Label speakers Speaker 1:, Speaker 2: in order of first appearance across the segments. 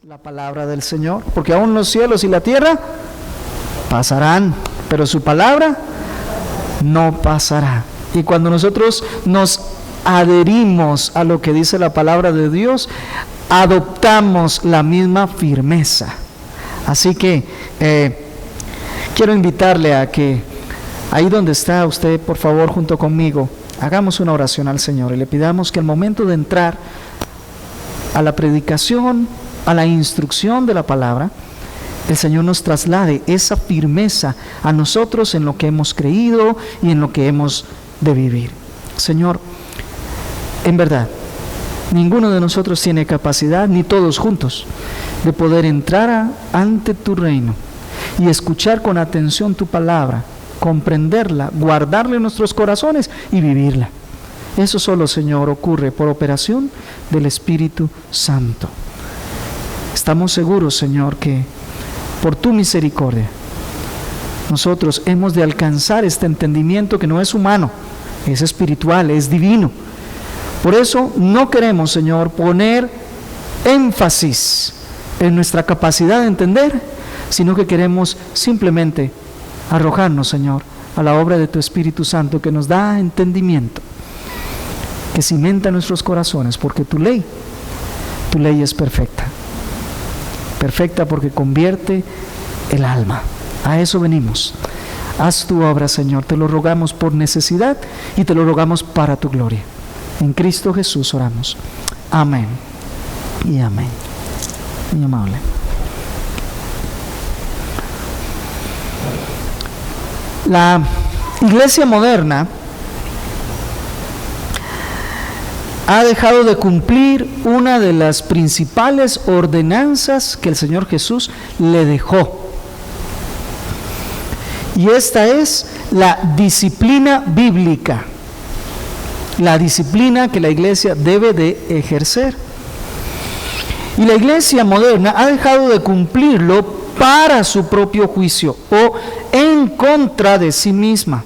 Speaker 1: la palabra del Señor, porque aún los cielos y la tierra pasarán, pero su palabra no pasará. Y cuando nosotros nos adherimos a lo que dice la palabra de Dios, adoptamos la misma firmeza. Así que quiero invitarle a que ahí donde está usted, por favor, junto conmigo, hagamos una oración al Señor y le pidamos que al momento de entrar a la predicación, a la instrucción de la palabra, el Señor nos traslade esa firmeza a nosotros en lo que hemos creído y en lo que hemos de vivir. Señor, en verdad, ninguno de nosotros tiene capacidad, ni todos juntos, de poder entrar ante tu reino y escuchar con atención tu palabra, comprenderla, guardarla en nuestros corazones y vivirla. Eso solo, Señor, ocurre por operación del Espíritu Santo. Estamos seguros, Señor, que por tu misericordia nosotros hemos de alcanzar este entendimiento que no es humano, es espiritual, es divino. Por eso no queremos, Señor, poner énfasis en nuestra capacidad de entender, sino que queremos simplemente arrojarnos, Señor, a la obra de tu Espíritu Santo que nos da entendimiento, que cimenta nuestros corazones, porque tu ley es perfecta. Perfecta porque convierte el alma. A eso venimos. Haz tu obra, Señor. Te lo rogamos por necesidad y te lo rogamos para tu gloria. En Cristo Jesús oramos. Amén y amén. Muy amable. La iglesia moderna ha dejado de cumplir una de las principales ordenanzas que el Señor Jesús le dejó. Y esta es la disciplina bíblica, la disciplina que la iglesia debe de ejercer. Y la iglesia moderna ha dejado de cumplirlo para su propio juicio o en contra de sí misma.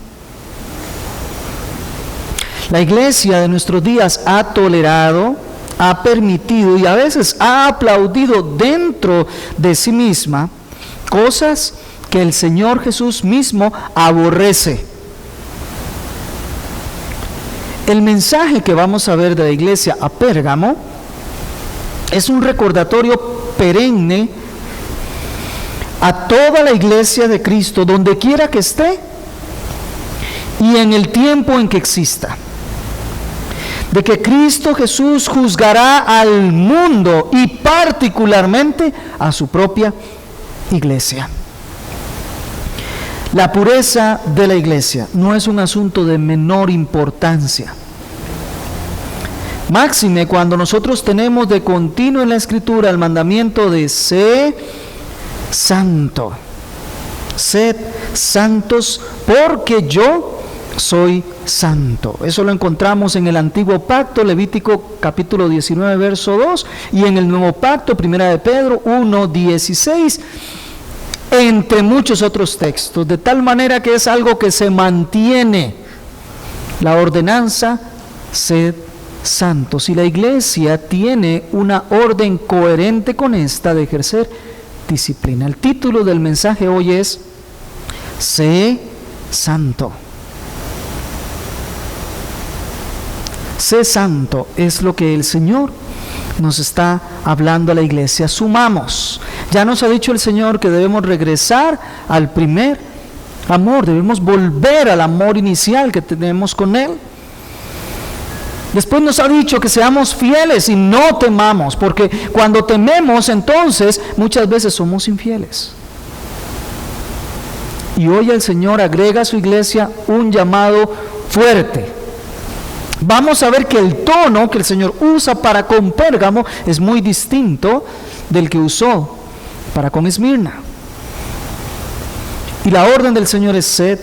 Speaker 1: La iglesia de nuestros días ha tolerado, ha permitido y a veces ha aplaudido dentro de sí misma cosas que el Señor Jesús mismo aborrece. El mensaje que vamos a ver de la iglesia a Pérgamo es un recordatorio perenne a toda la iglesia de Cristo, donde quiera que esté y en el tiempo en que exista, de que Cristo Jesús juzgará al mundo y particularmente a su propia iglesia. La pureza de la iglesia no es un asunto de menor importancia. Máxime cuando nosotros tenemos de continuo en la Escritura el mandamiento de sé santo. Sed santos porque yo soy santo. Eso lo encontramos en el Antiguo Pacto, Levítico capítulo 19, verso 2, y en el Nuevo Pacto, Primera de Pedro 1, 16, entre muchos otros textos, de tal manera que es algo que se mantiene, la ordenanza, sed santos. Y la iglesia tiene una orden coherente con esta de ejercer disciplina. El título del mensaje hoy es sé santo. Sé santo es lo que el Señor nos está hablando a la iglesia. Sumamos. Ya nos ha dicho el Señor que debemos regresar al primer amor, debemos volver al amor inicial que tenemos con Él. Después nos ha dicho que seamos fieles y no temamos, porque cuando tememos entonces muchas veces somos infieles. Y hoy el Señor agrega a su iglesia un llamado fuerte. Vamos a ver que el tono que el Señor usa para con Pérgamo es muy distinto del que usó para con Esmirna. Y la orden del Señor es sed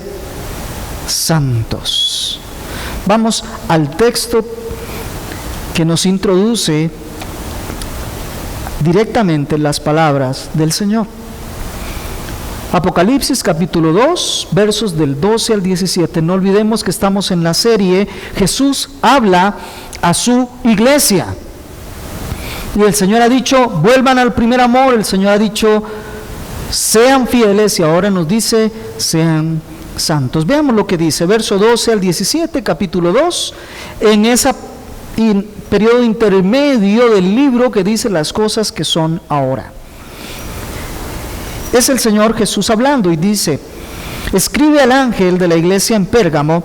Speaker 1: santos. Vamos al texto que nos introduce directamente las palabras del Señor. Apocalipsis capítulo 2, versos del 12 al 17. No olvidemos que estamos en la serie Jesús habla a su iglesia. Y el Señor ha dicho, vuelvan al primer amor. El Señor ha dicho, sean fieles, y ahora nos dice, sean santos. Veamos lo que dice, verso 12 al 17, capítulo 2, en ese periodo intermedio del libro que dice las cosas que son ahora. Es el Señor Jesús hablando y dice, escribe al ángel de la iglesia en Pérgamo,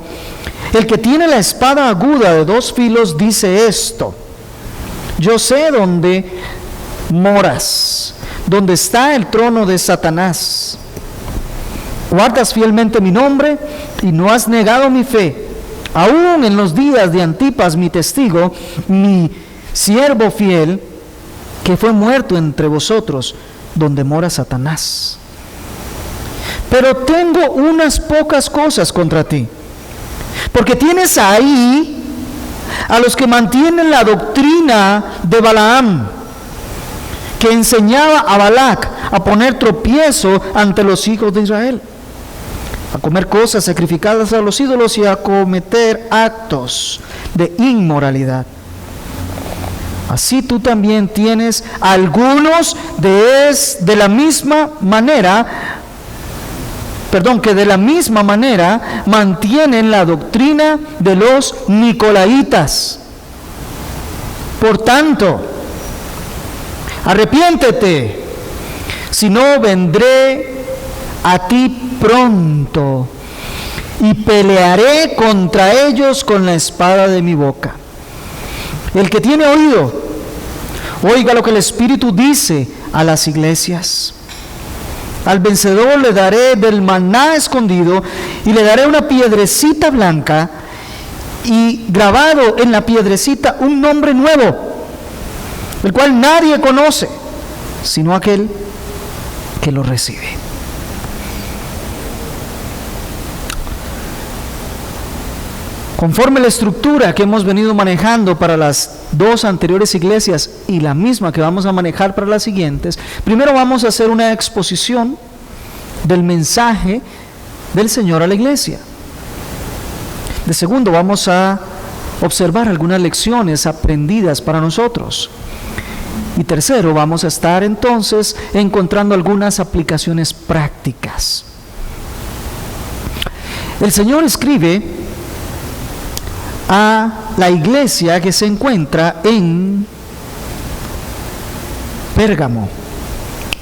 Speaker 1: el que tiene la espada aguda de 2 filos dice esto: yo sé dónde moras, donde está el trono de Satanás. Guardas fielmente mi nombre y no has negado mi fe, aún en los días de Antipas, mi testigo, mi siervo fiel, que fue muerto entre vosotros, donde mora Satanás. Pero tengo unas pocas cosas contra ti, porque tienes ahí a los que mantienen la doctrina de Balaam, que enseñaba a Balac a poner tropiezo ante los hijos de Israel, a comer cosas sacrificadas a los ídolos y a cometer actos de inmoralidad. Así tú también tienes algunos de la misma manera, que de la misma manera mantienen la doctrina de los nicolaitas. Por tanto, arrepiéntete, si no vendré a ti pronto y pelearé contra ellos con la espada de mi boca. El que tiene oído, oiga lo que el Espíritu dice a las iglesias. Al vencedor le daré del maná escondido y le daré una piedrecita blanca y grabado en la piedrecita un nombre nuevo, el cual nadie conoce, sino aquel que lo recibe. Conforme la estructura que hemos venido manejando para las 2 anteriores iglesias y la misma que vamos a manejar para las siguientes, primero vamos a hacer una exposición del mensaje del Señor a la iglesia. De segundo, vamos a observar algunas lecciones aprendidas para nosotros. Y tercero, vamos a estar entonces encontrando algunas aplicaciones prácticas. El Señor escribe a la iglesia que se encuentra en Pérgamo.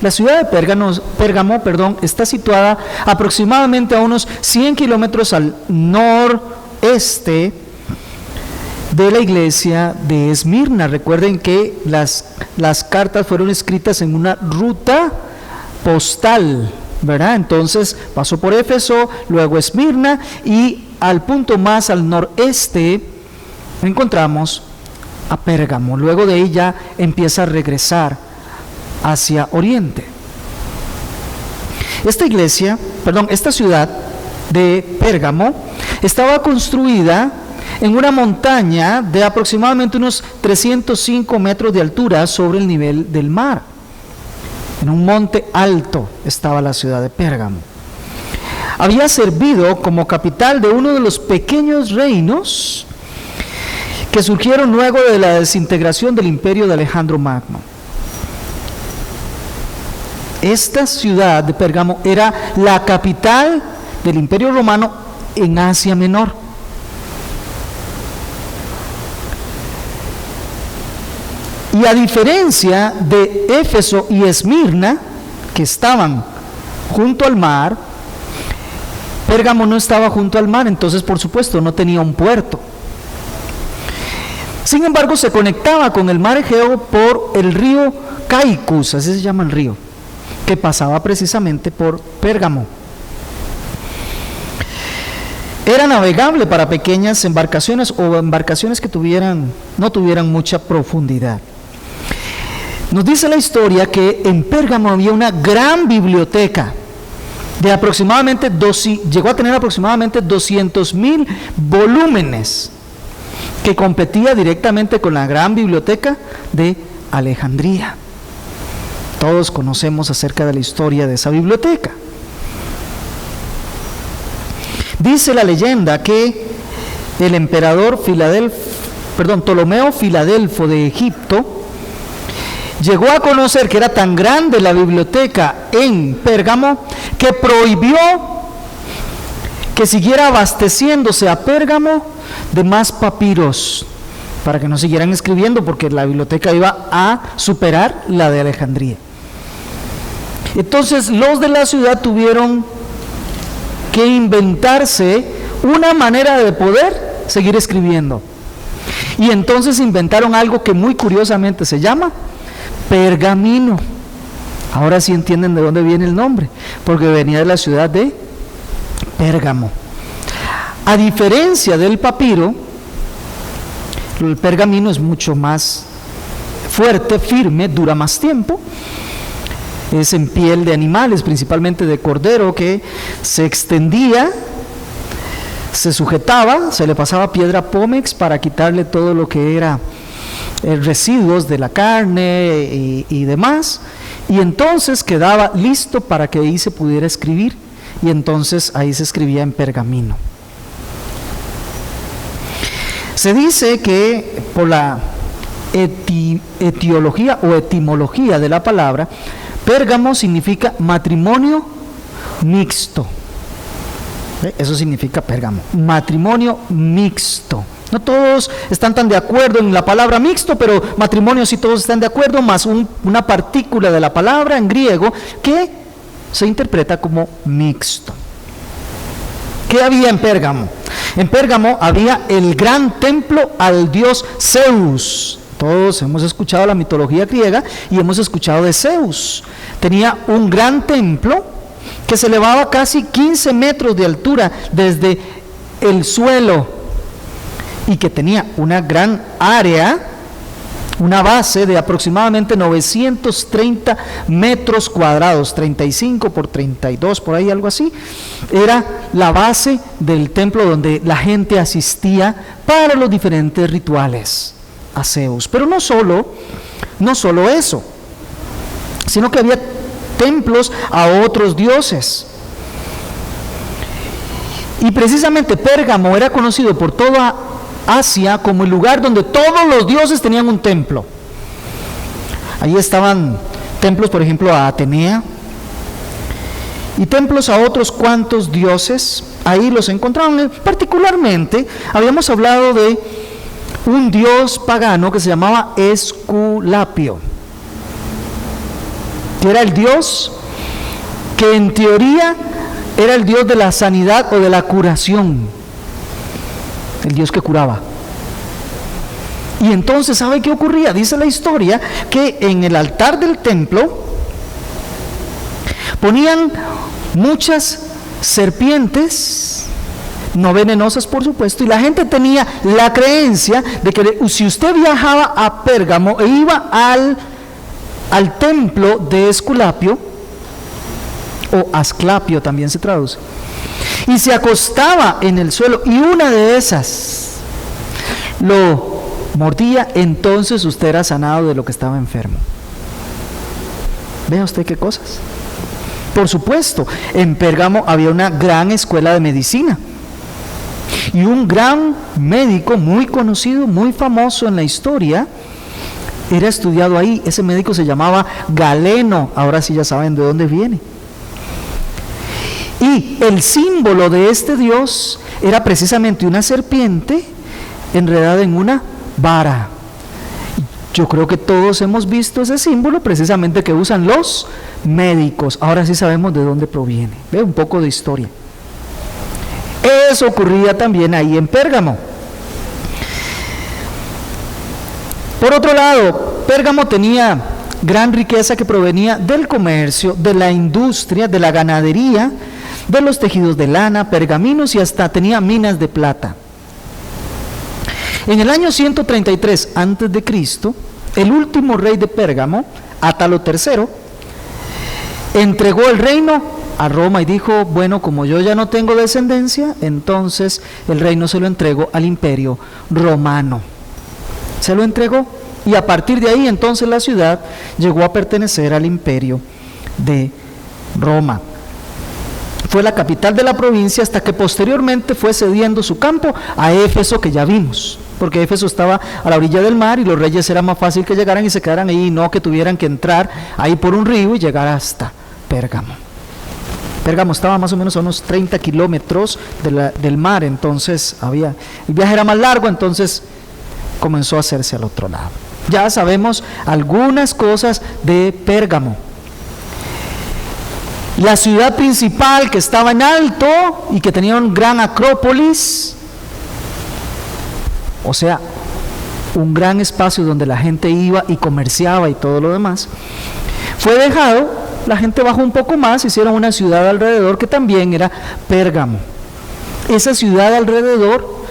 Speaker 1: La ciudad de Pérgamo, está situada aproximadamente a unos 100 kilómetros al noreste de la iglesia de Esmirna. Recuerden que las cartas fueron escritas en una ruta postal, ¿verdad? Entonces pasó por Éfeso, luego Esmirna, y al punto más al noreste encontramos a Pérgamo. Luego de ella empieza a regresar hacia oriente. Esta ciudad de Pérgamo estaba construida en una montaña de aproximadamente unos 305 metros de altura sobre el nivel del mar. En un monte alto estaba la ciudad de Pérgamo. Había servido como capital de uno de los pequeños reinos que surgieron luego de la desintegración del imperio de Alejandro Magno. Esta ciudad de Pérgamo era la capital del imperio romano en Asia Menor. Y a diferencia de Éfeso y Esmirna, que estaban junto al mar, Pérgamo no estaba junto al mar, entonces por supuesto no tenía un puerto. Sin embargo, se conectaba con el mar Egeo por el río Caicus, así se llama el río, que pasaba precisamente por Pérgamo. Era navegable para pequeñas embarcaciones o embarcaciones que no tuvieran mucha profundidad. Nos dice la historia que en Pérgamo había una gran biblioteca de llegó a tener aproximadamente 200,000 volúmenes, que competía directamente con la gran biblioteca de Alejandría. Todos conocemos acerca de la historia de esa biblioteca. Dice la leyenda que el emperador Ptolomeo Filadelfo de Egipto llegó a conocer que era tan grande la biblioteca en Pérgamo que prohibió que siguiera abasteciéndose a Pérgamo de más papiros, para que no siguieran escribiendo, porque la biblioteca iba a superar la de Alejandría. Entonces los de la ciudad tuvieron que inventarse una manera de poder seguir escribiendo. Y entonces inventaron algo que muy curiosamente se llama pergamino. Ahora sí entienden de dónde viene el nombre, porque venía de la ciudad de Pérgamo. A diferencia del papiro, el pergamino es mucho más fuerte, firme, dura más tiempo. Es en piel de animales, principalmente de cordero, que se extendía, se sujetaba, se le pasaba piedra pómex para quitarle todo lo que era residuos de la carne y demás, y entonces quedaba listo para que ahí se pudiera escribir, y entonces ahí se escribía en pergamino. Se dice que por la etiología o etimología de la palabra, Pérgamo significa matrimonio mixto. Eso significa Pérgamo, matrimonio mixto. No todos están tan de acuerdo en la palabra mixto, pero matrimonio sí todos están de acuerdo, más una partícula de la palabra en griego que se interpreta como mixto. ¿Qué había en Pérgamo? En Pérgamo había el gran templo al dios Zeus. Todos hemos escuchado la mitología griega y hemos escuchado de Zeus. Tenía un gran templo que se elevaba casi 15 metros de altura desde el suelo y que tenía una gran área, una base de aproximadamente 930 metros cuadrados, 35 por 32, por ahí algo así. Era la base del templo donde la gente asistía para los diferentes rituales a Zeus. Pero no solo eso, sino que había templos a otros dioses. Y precisamente Pérgamo era conocido por toda Asia como el lugar donde todos los dioses tenían un templo. Ahí estaban templos, por ejemplo, a Atenea, y templos a otros cuantos dioses. Ahí los encontraban. Particularmente habíamos hablado de un dios pagano que se llamaba Esculapio, que era el dios que en teoría era el dios de la sanidad o de la curación, el dios que curaba. Y entonces, ¿sabe qué ocurría? Dice la historia que en el altar del templo ponían muchas serpientes, no venenosas por supuesto, y la gente tenía la creencia de que si usted viajaba a Pérgamo e iba al templo de Esculapio, o Asclapio también se traduce, y se acostaba en el suelo y una de esas lo mordía, entonces usted era sanado de lo que estaba enfermo. Vea usted qué cosas. Por supuesto, en Pérgamo había una gran escuela de medicina y un gran médico muy conocido, muy famoso en la historia, era estudiado ahí. Ese médico se llamaba Galeno. Ahora sí ya saben de dónde viene. Y el símbolo de este dios era precisamente una serpiente enredada en una vara. Yo creo que todos hemos visto ese símbolo precisamente que usan los médicos. Ahora sí sabemos de dónde proviene. Ve un poco de historia. Eso ocurría también ahí en Pérgamo. Por otro lado, Pérgamo tenía gran riqueza que provenía del comercio, de la industria, de la ganadería, de los tejidos de lana, pergaminos y hasta tenía minas de plata. En el año 133 a.C., el último rey de Pérgamo, Átalo III, entregó el reino a Roma y dijo: bueno, como yo ya no tengo descendencia, entonces el reino se lo entregó al imperio romano. Se lo entregó y a partir de ahí entonces la ciudad llegó a pertenecer al imperio de Roma. Fue la capital de la provincia hasta que posteriormente fue cediendo su campo a Éfeso, que ya vimos. porque Éfeso estaba a la orilla del mar y los reyes era más fácil que llegaran y se quedaran ahí, y no que tuvieran que entrar ahí por un río y llegar hasta Pérgamo. Pérgamo estaba más o menos a unos 30 kilómetros del mar, entonces el viaje era más largo, entonces comenzó a hacerse al otro lado. Ya sabemos algunas cosas de Pérgamo. La ciudad principal, que estaba en alto y que tenía un gran acrópolis, o sea, un gran espacio donde la gente iba y comerciaba y todo lo demás, fue dejado. La gente bajó un poco más, hicieron una ciudad alrededor que también era Pérgamo. Esa ciudad alrededor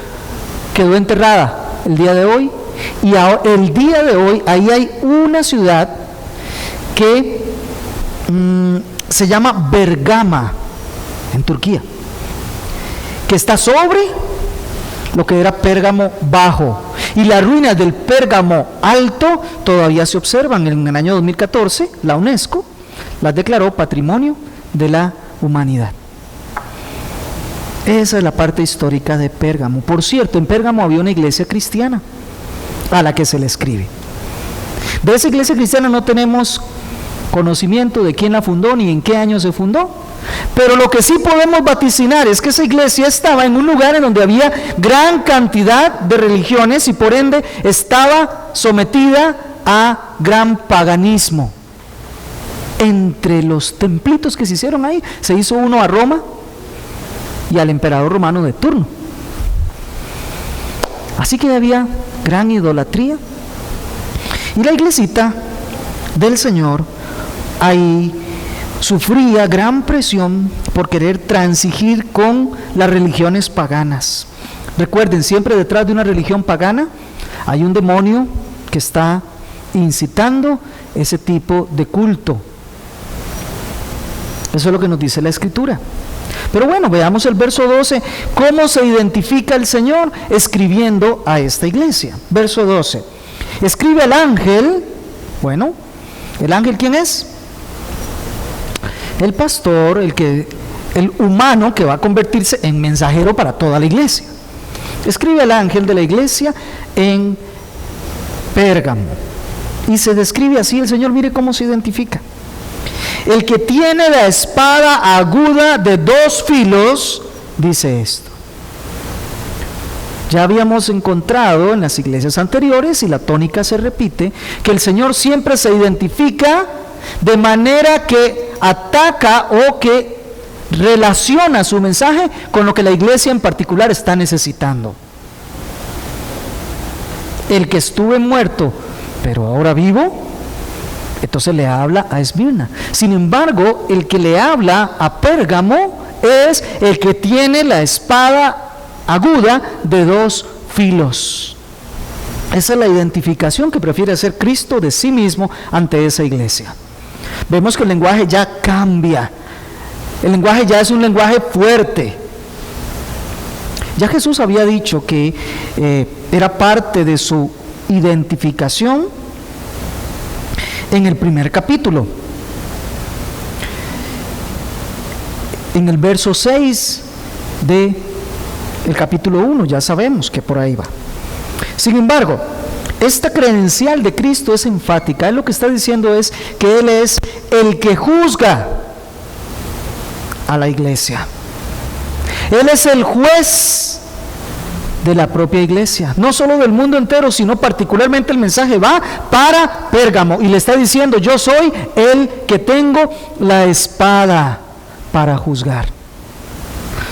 Speaker 1: quedó enterrada el día de hoy, y el día de hoy ahí hay una ciudad que se llama Bergama, en Turquía, que está sobre lo que era Pérgamo bajo, y las ruinas del Pérgamo alto todavía se observan. En el año 2014 la UNESCO las declaró Patrimonio de la Humanidad. Esa es la parte histórica de Pérgamo. Por cierto, en Pérgamo había una iglesia cristiana a la que se le escribe. De esa iglesia cristiana no tenemos conocimiento de quién la fundó ni en qué año se fundó, pero lo que sí podemos vaticinar es que esa iglesia estaba en un lugar en donde había gran cantidad de religiones y por ende estaba sometida a gran paganismo. Entre los templitos que se hicieron ahí, se hizo uno a Roma y al emperador romano de turno. Así que había gran idolatría. Y la iglesita del Señor ahí sufría gran presión por querer transigir con las religiones paganas. Recuerden, siempre detrás de una religión pagana hay un demonio que está incitando ese tipo de culto. Eso es lo que nos dice la Escritura. Pero bueno, veamos el verso 12, cómo se identifica el Señor escribiendo a esta iglesia. Verso 12, escribe al ángel. Bueno, ¿el ángel quién es? El pastor, el humano que va a convertirse en mensajero para toda la iglesia. Escribe al ángel de la iglesia en Pérgamo. Y se describe así el Señor, mire cómo se identifica. El que tiene la espada aguda de 2 filos, dice esto. Ya habíamos encontrado en las iglesias anteriores, y la tónica se repite, que el Señor siempre se identifica de manera que ataca o que relaciona su mensaje con lo que la iglesia en particular está necesitando. El que estuve muerto, pero ahora vivo, entonces le habla a Esmirna. Sin embargo, el que le habla a Pérgamo es el que tiene la espada aguda de 2 filos. Esa es la identificación que prefiere hacer Cristo de sí mismo ante esa iglesia. Vemos que el lenguaje ya cambia. El lenguaje ya es un lenguaje fuerte. Ya Jesús había dicho que era parte de su identificación en el primer capítulo. En el verso 6 del capítulo 1, ya sabemos que por ahí va. Sin embargo, esta credencial de Cristo es enfática. Él lo que está diciendo es que Él es el que juzga a la iglesia. Él es el juez de la propia iglesia, no solo del mundo entero, sino particularmente el mensaje va para Pérgamo y le está diciendo: yo soy el que tengo la espada para juzgar.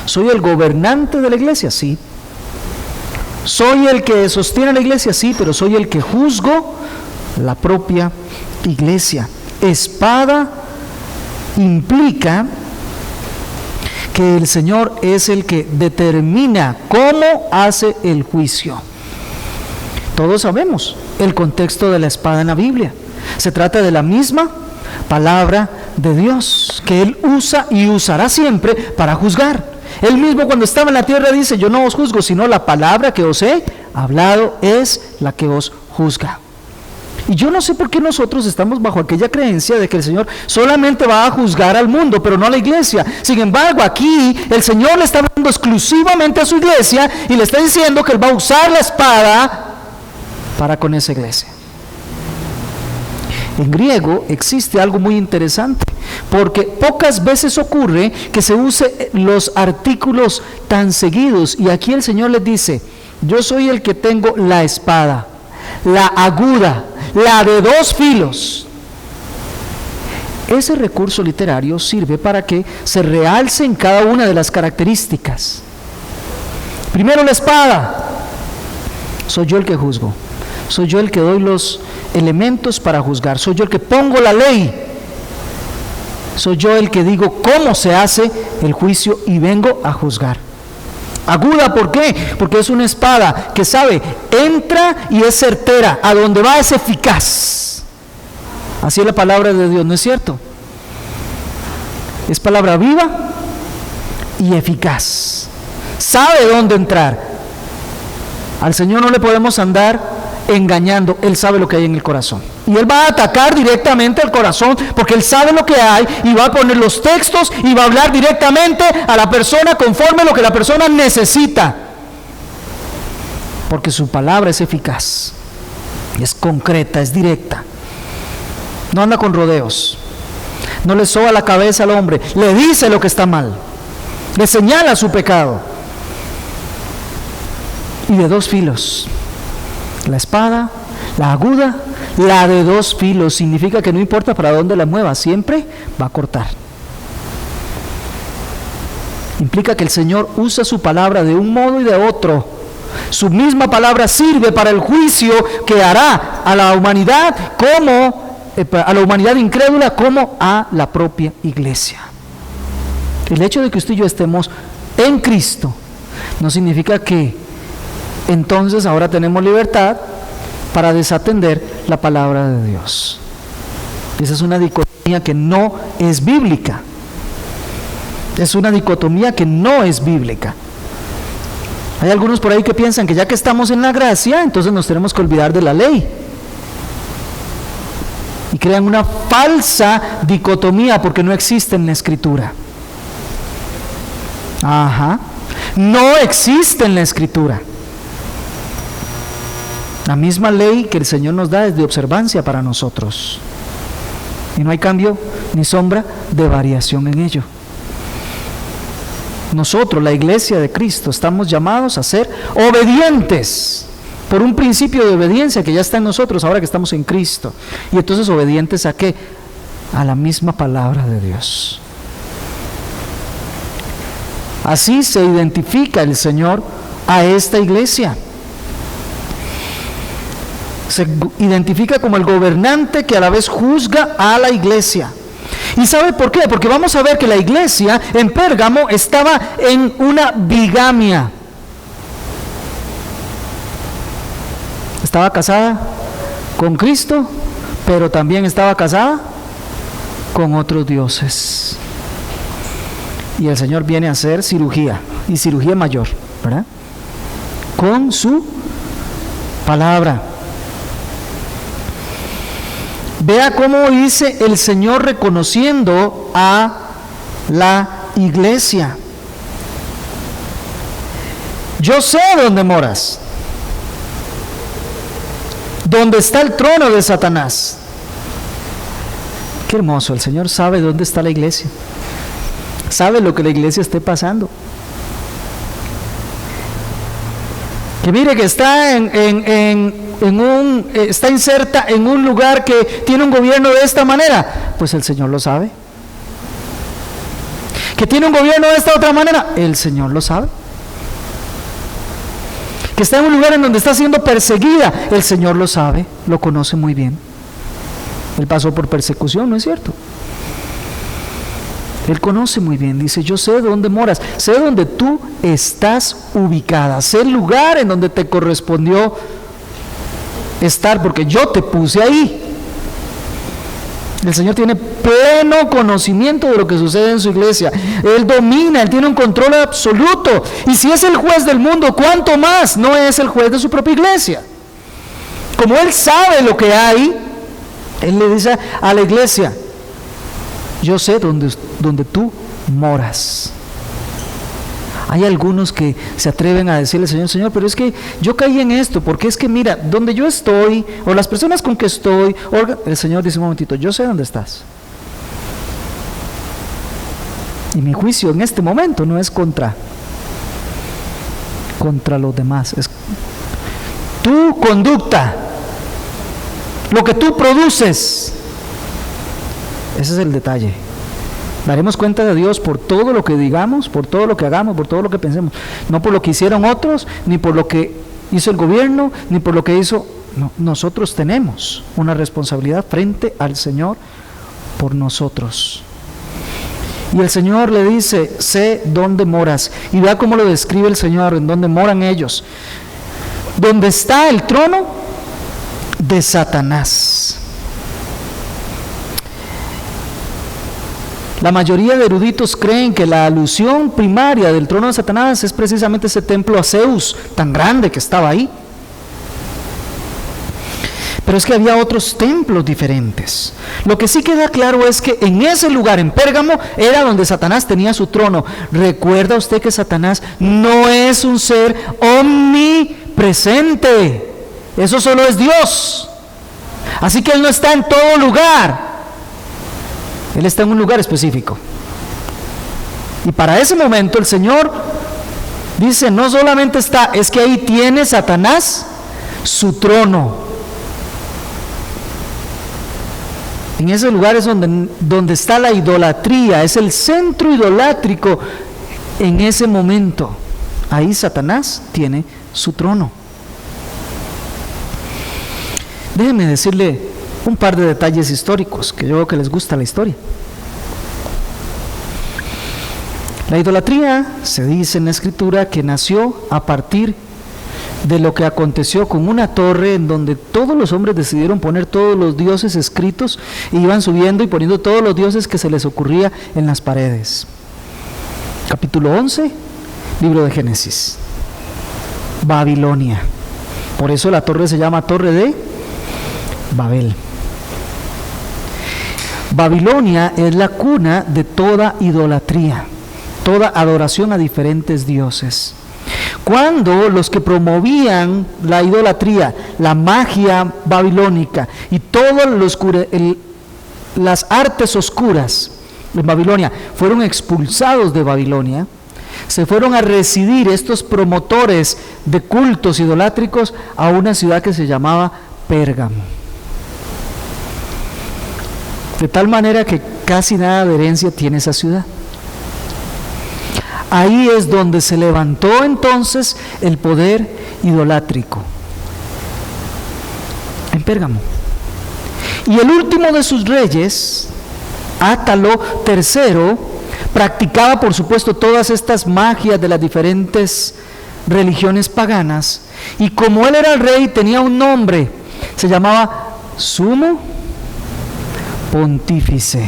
Speaker 1: ¿Soy el gobernante de la iglesia? Sí. ¿Soy el que sostiene la iglesia? Sí, pero soy el que juzgo la propia iglesia. Espada implica que el Señor es el que determina cómo hace el juicio. Todos sabemos el contexto de la espada en la Biblia. Se trata de la misma palabra de Dios que Él usa y usará siempre para juzgar. Él mismo cuando estaba en la tierra dice: yo no os juzgo, sino la palabra que os he hablado es la que os juzga. Y yo no sé por qué nosotros estamos bajo aquella creencia de que el Señor solamente va a juzgar al mundo, pero no a la iglesia. Sin embargo, aquí el Señor le está hablando exclusivamente a su iglesia y le está diciendo que Él va a usar la espada para con esa iglesia. En griego existe algo muy interesante, porque pocas veces ocurre que se use los artículos tan seguidos, y aquí el Señor les dice: yo soy el que tengo la espada, la aguda, la de dos filos. Ese recurso literario sirve para que se realcen cada una de las características. Primero, la espada. Soy yo el que juzgo, soy yo el que doy los elementos para juzgar, soy yo el que pongo la ley, soy yo el que digo cómo se hace el juicio y vengo a juzgar. Aguda, ¿por qué? Porque es una espada que sabe, entra y es certera, a donde va es eficaz. Así es la palabra de Dios, ¿no es cierto? Es palabra viva y eficaz, sabe dónde entrar. Al Señor no le podemos andar engañando, Él sabe lo que hay en el corazón. Y Él va a atacar directamente al corazón, porque Él sabe lo que hay y va a poner los textos y va a hablar directamente a la persona conforme a lo que la persona necesita. Porque su palabra es eficaz, es concreta, es directa. No anda con rodeos, no le soba la cabeza al hombre, le dice lo que está mal, le señala su pecado. Y de dos filos. La espada, la aguda, la de dos filos, significa que no importa para dónde la mueva, siempre va a cortar. Implica que el Señor usa su palabra de un modo y de otro. Su misma palabra sirve para el juicio que hará a la humanidad, como a la humanidad incrédula, como a la propia iglesia. El hecho de que usted y yo estemos en Cristo no significa que entonces ahora tenemos libertad para desatender la palabra de Dios. Esa es una dicotomía que no es bíblica. Es una dicotomía que no es bíblica. Hay algunos por ahí que piensan que ya que estamos en la gracia, entonces nos tenemos que olvidar de la ley. Y crean una falsa dicotomía porque no existe en la Escritura. No existe en la Escritura. La misma ley que el Señor nos da es de observancia para nosotros. Y no hay cambio ni sombra de variación en ello. Nosotros, la iglesia de Cristo, estamos llamados a ser obedientes por un principio de obediencia que ya está en nosotros ahora que estamos en Cristo. Y entonces, ¿obedientes a qué? A la misma palabra de Dios. Así se identifica el Señor a esta iglesia. Se identifica como el gobernante que a la vez juzga a la iglesia. ¿Y sabe por qué? Porque vamos a ver que la iglesia en Pérgamo estaba en una bigamia. Estaba casada con Cristo, pero también estaba casada con otros dioses. Y el Señor viene a hacer cirugía, y cirugía mayor, ¿verdad? Con su palabra. Vea cómo dice el Señor reconociendo a la iglesia. Yo sé dónde moras, donde está el trono de Satanás. Qué hermoso, el Señor sabe dónde está la iglesia, sabe lo que la iglesia esté pasando. Que mire que está está inserta en un lugar que tiene un gobierno de esta manera, pues el Señor lo sabe. Que tiene un gobierno de esta otra manera, el Señor lo sabe. Que está en un lugar en donde está siendo perseguida, el Señor lo sabe, lo conoce muy bien. Él pasó por persecución, ¿no es cierto? Él conoce muy bien, dice: yo sé dónde moras, sé dónde tú estás ubicada, sé el lugar en donde te correspondió estar, porque yo te puse ahí. El Señor tiene pleno conocimiento de lo que sucede en su iglesia. Él domina, Él tiene un control absoluto. Y si es el juez del mundo, ¿cuánto más no es el juez de su propia iglesia? como Él sabe lo que hay, Él le dice a la iglesia: yo sé dónde tú moras. Hay algunos que se atreven a decirle al Señor: Señor, pero es que yo caí en esto, porque es que mira, donde yo estoy, o las personas con que estoy, el Señor dice: un momentito, yo sé dónde estás. Y mi juicio en este momento no es contra los demás, es tu conducta, lo que tú produces. Ese es el detalle. Daremos cuenta de Dios por todo lo que digamos, por todo lo que hagamos, por todo lo que pensemos, no por lo que hicieron otros, ni por lo que hizo el gobierno, ni por lo que hizo. No, nosotros tenemos una responsabilidad frente al Señor por nosotros. Y el Señor le dice: sé dónde moras. Y vea cómo lo describe el Señor, en dónde moran ellos. Donde está el trono de Satanás. La mayoría de eruditos creen que la alusión primaria del trono de Satanás es precisamente ese templo a Zeus tan grande que estaba ahí. Pero es que había otros templos diferentes. Lo que sí queda claro es que en ese lugar, en Pérgamo, era donde Satanás tenía su trono. ¿Recuerda usted que Satanás no es un ser omnipresente? Eso solo es Dios. Así que Él no está en todo lugar. Él está en un lugar específico. Y para ese momento el Señor dice: no solamente está, es que ahí tiene Satanás su trono. En ese lugar es donde está la idolatría, es el centro idolátrico en ese momento. Ahí Satanás tiene su trono. Déjenme decirle un par de detalles históricos, que yo veo que les gusta la historia. La idolatría, se dice en la Escritura, que nació a partir de lo que aconteció con una torre en donde todos los hombres decidieron poner todos los dioses escritos y iban subiendo y poniendo todos los dioses que se les ocurría en las paredes. Capítulo 11, libro de Génesis. Babilonia. Por eso la torre se llama Torre de Babel. Babilonia es la cuna de toda idolatría, toda adoración a diferentes dioses. Cuando los que promovían la idolatría, la magia babilónica y todas las artes oscuras en Babilonia fueron expulsados de Babilonia, se fueron a residir estos promotores de cultos idolátricos a una ciudad que se llamaba Pérgamo. De tal manera que casi nada de herencia tiene esa ciudad. Ahí es donde se levantó entonces el poder idolátrico, en Pérgamo. Y el último de sus reyes, Átalo III, practicaba por supuesto todas estas magias de las diferentes religiones paganas, y como él era el rey tenía un nombre, se llamaba Sumo Pontífice.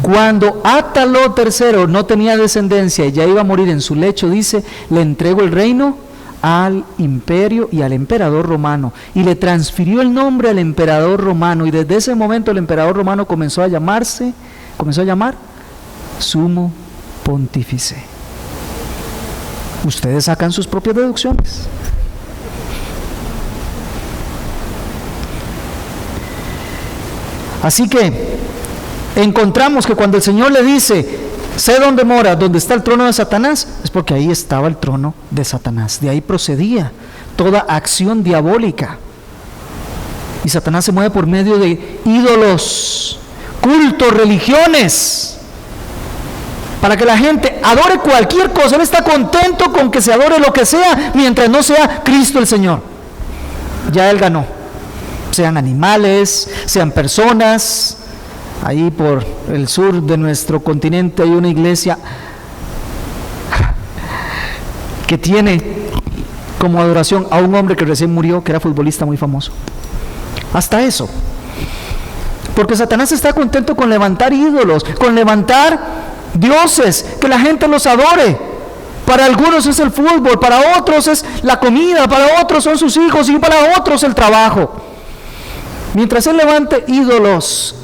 Speaker 1: Cuando Átalo III no tenía descendencia y ya iba a morir en su lecho, dice: le entrego el reino al imperio y al emperador romano, y le transfirió el nombre al emperador romano, y desde ese momento el emperador romano comenzó a llamar Sumo Pontífice. Ustedes sacan sus propias deducciones. Así que encontramos que cuando el Señor le dice: sé dónde mora, donde está el trono de Satanás, es porque ahí estaba el trono de Satanás. De ahí procedía toda acción diabólica. Y Satanás se mueve por medio de ídolos, cultos, religiones, para que la gente adore cualquier cosa. Él está contento con que se adore lo que sea, mientras no sea Cristo el Señor. Ya Él ganó. Sean animales, sean personas. Ahí por el sur de nuestro continente hay una iglesia que tiene como adoración a un hombre que recién murió, que era futbolista muy famoso. Hasta eso. Porque Satanás está contento con levantar ídolos, con levantar dioses, que la gente los adore. Para algunos es el fútbol, para otros es la comida, para otros son sus hijos y para otros el trabajo. Mientras Él levante ídolos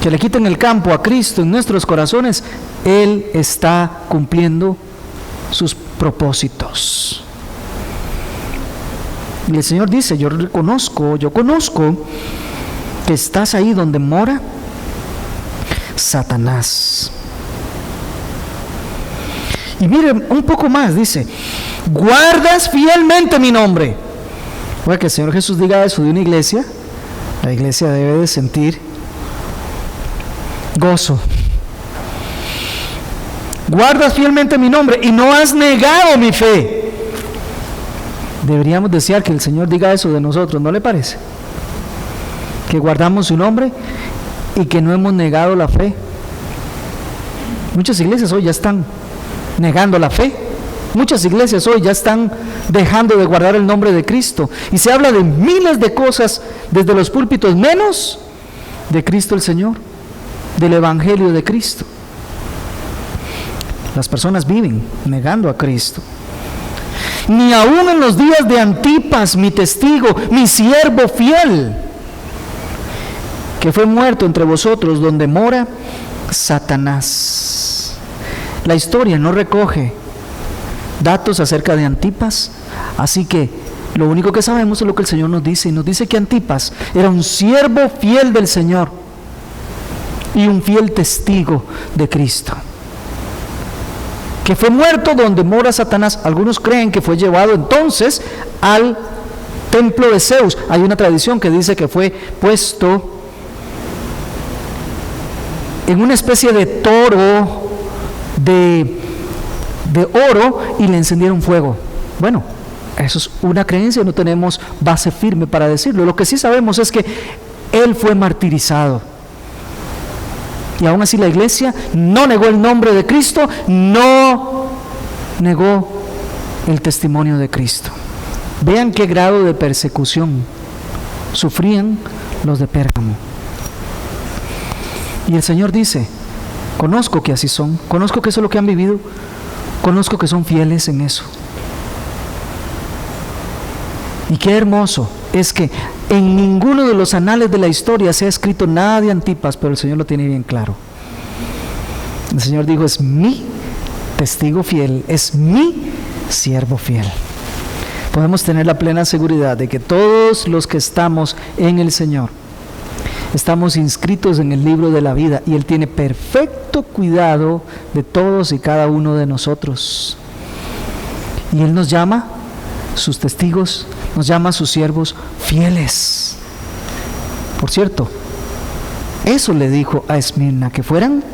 Speaker 1: que le quiten el campo a Cristo en nuestros corazones, Él está cumpliendo sus propósitos. Y el Señor dice, yo conozco que estás ahí donde mora Satanás. Y miren un poco más, dice, guardas fielmente mi nombre. Bueno, que el Señor Jesús diga eso de una iglesia, la iglesia debe de sentir gozo. Guardas fielmente mi nombre y no has negado mi fe. Deberíamos desear que el Señor diga eso de nosotros, ¿no le parece? Que guardamos su nombre y que no hemos negado la fe. Muchas iglesias hoy ya están negando la fe. Muchas iglesias hoy ya están dejando de guardar el nombre de Cristo. Y se habla de miles de cosas desde los púlpitos, menos de Cristo el Señor, del Evangelio de Cristo. Las personas viven negando a Cristo. Ni aún en los días de Antipas, mi testigo, mi siervo fiel, que fue muerto entre vosotros, donde mora Satanás. La historia no recoge datos acerca de Antipas, así que lo único que sabemos es lo que el Señor nos dice, y nos dice que Antipas era un siervo fiel del Señor y un fiel testigo de Cristo, que fue muerto donde mora Satanás. Algunos creen que fue llevado entonces al templo de Zeus. Hay una tradición que dice que fue puesto en una especie de toro de oro y le encendieron fuego. Bueno, eso es una creencia, no tenemos base firme para decirlo. Lo que sí sabemos es que él fue martirizado. Y aún así la iglesia no negó el nombre de Cristo, no negó el testimonio de Cristo. Vean qué grado de persecución sufrían los de Pérgamo. Y el Señor dice, conozco que así son, conozco que eso es lo que han vivido, conozco que son fieles en eso. Y qué hermoso es que en ninguno de los anales de la historia se ha escrito nada de Antipas, pero el Señor lo tiene bien claro. El Señor dijo, es mi testigo fiel, es mi siervo fiel. Podemos tener la plena seguridad de que todos los que estamos en el Señor estamos inscritos en el libro de la vida, y Él tiene perfecto cuidado de todos y cada uno de nosotros. Y Él nos llama sus testigos, nos llama sus siervos fieles. Por cierto, eso le dijo a Esmirna, que fueran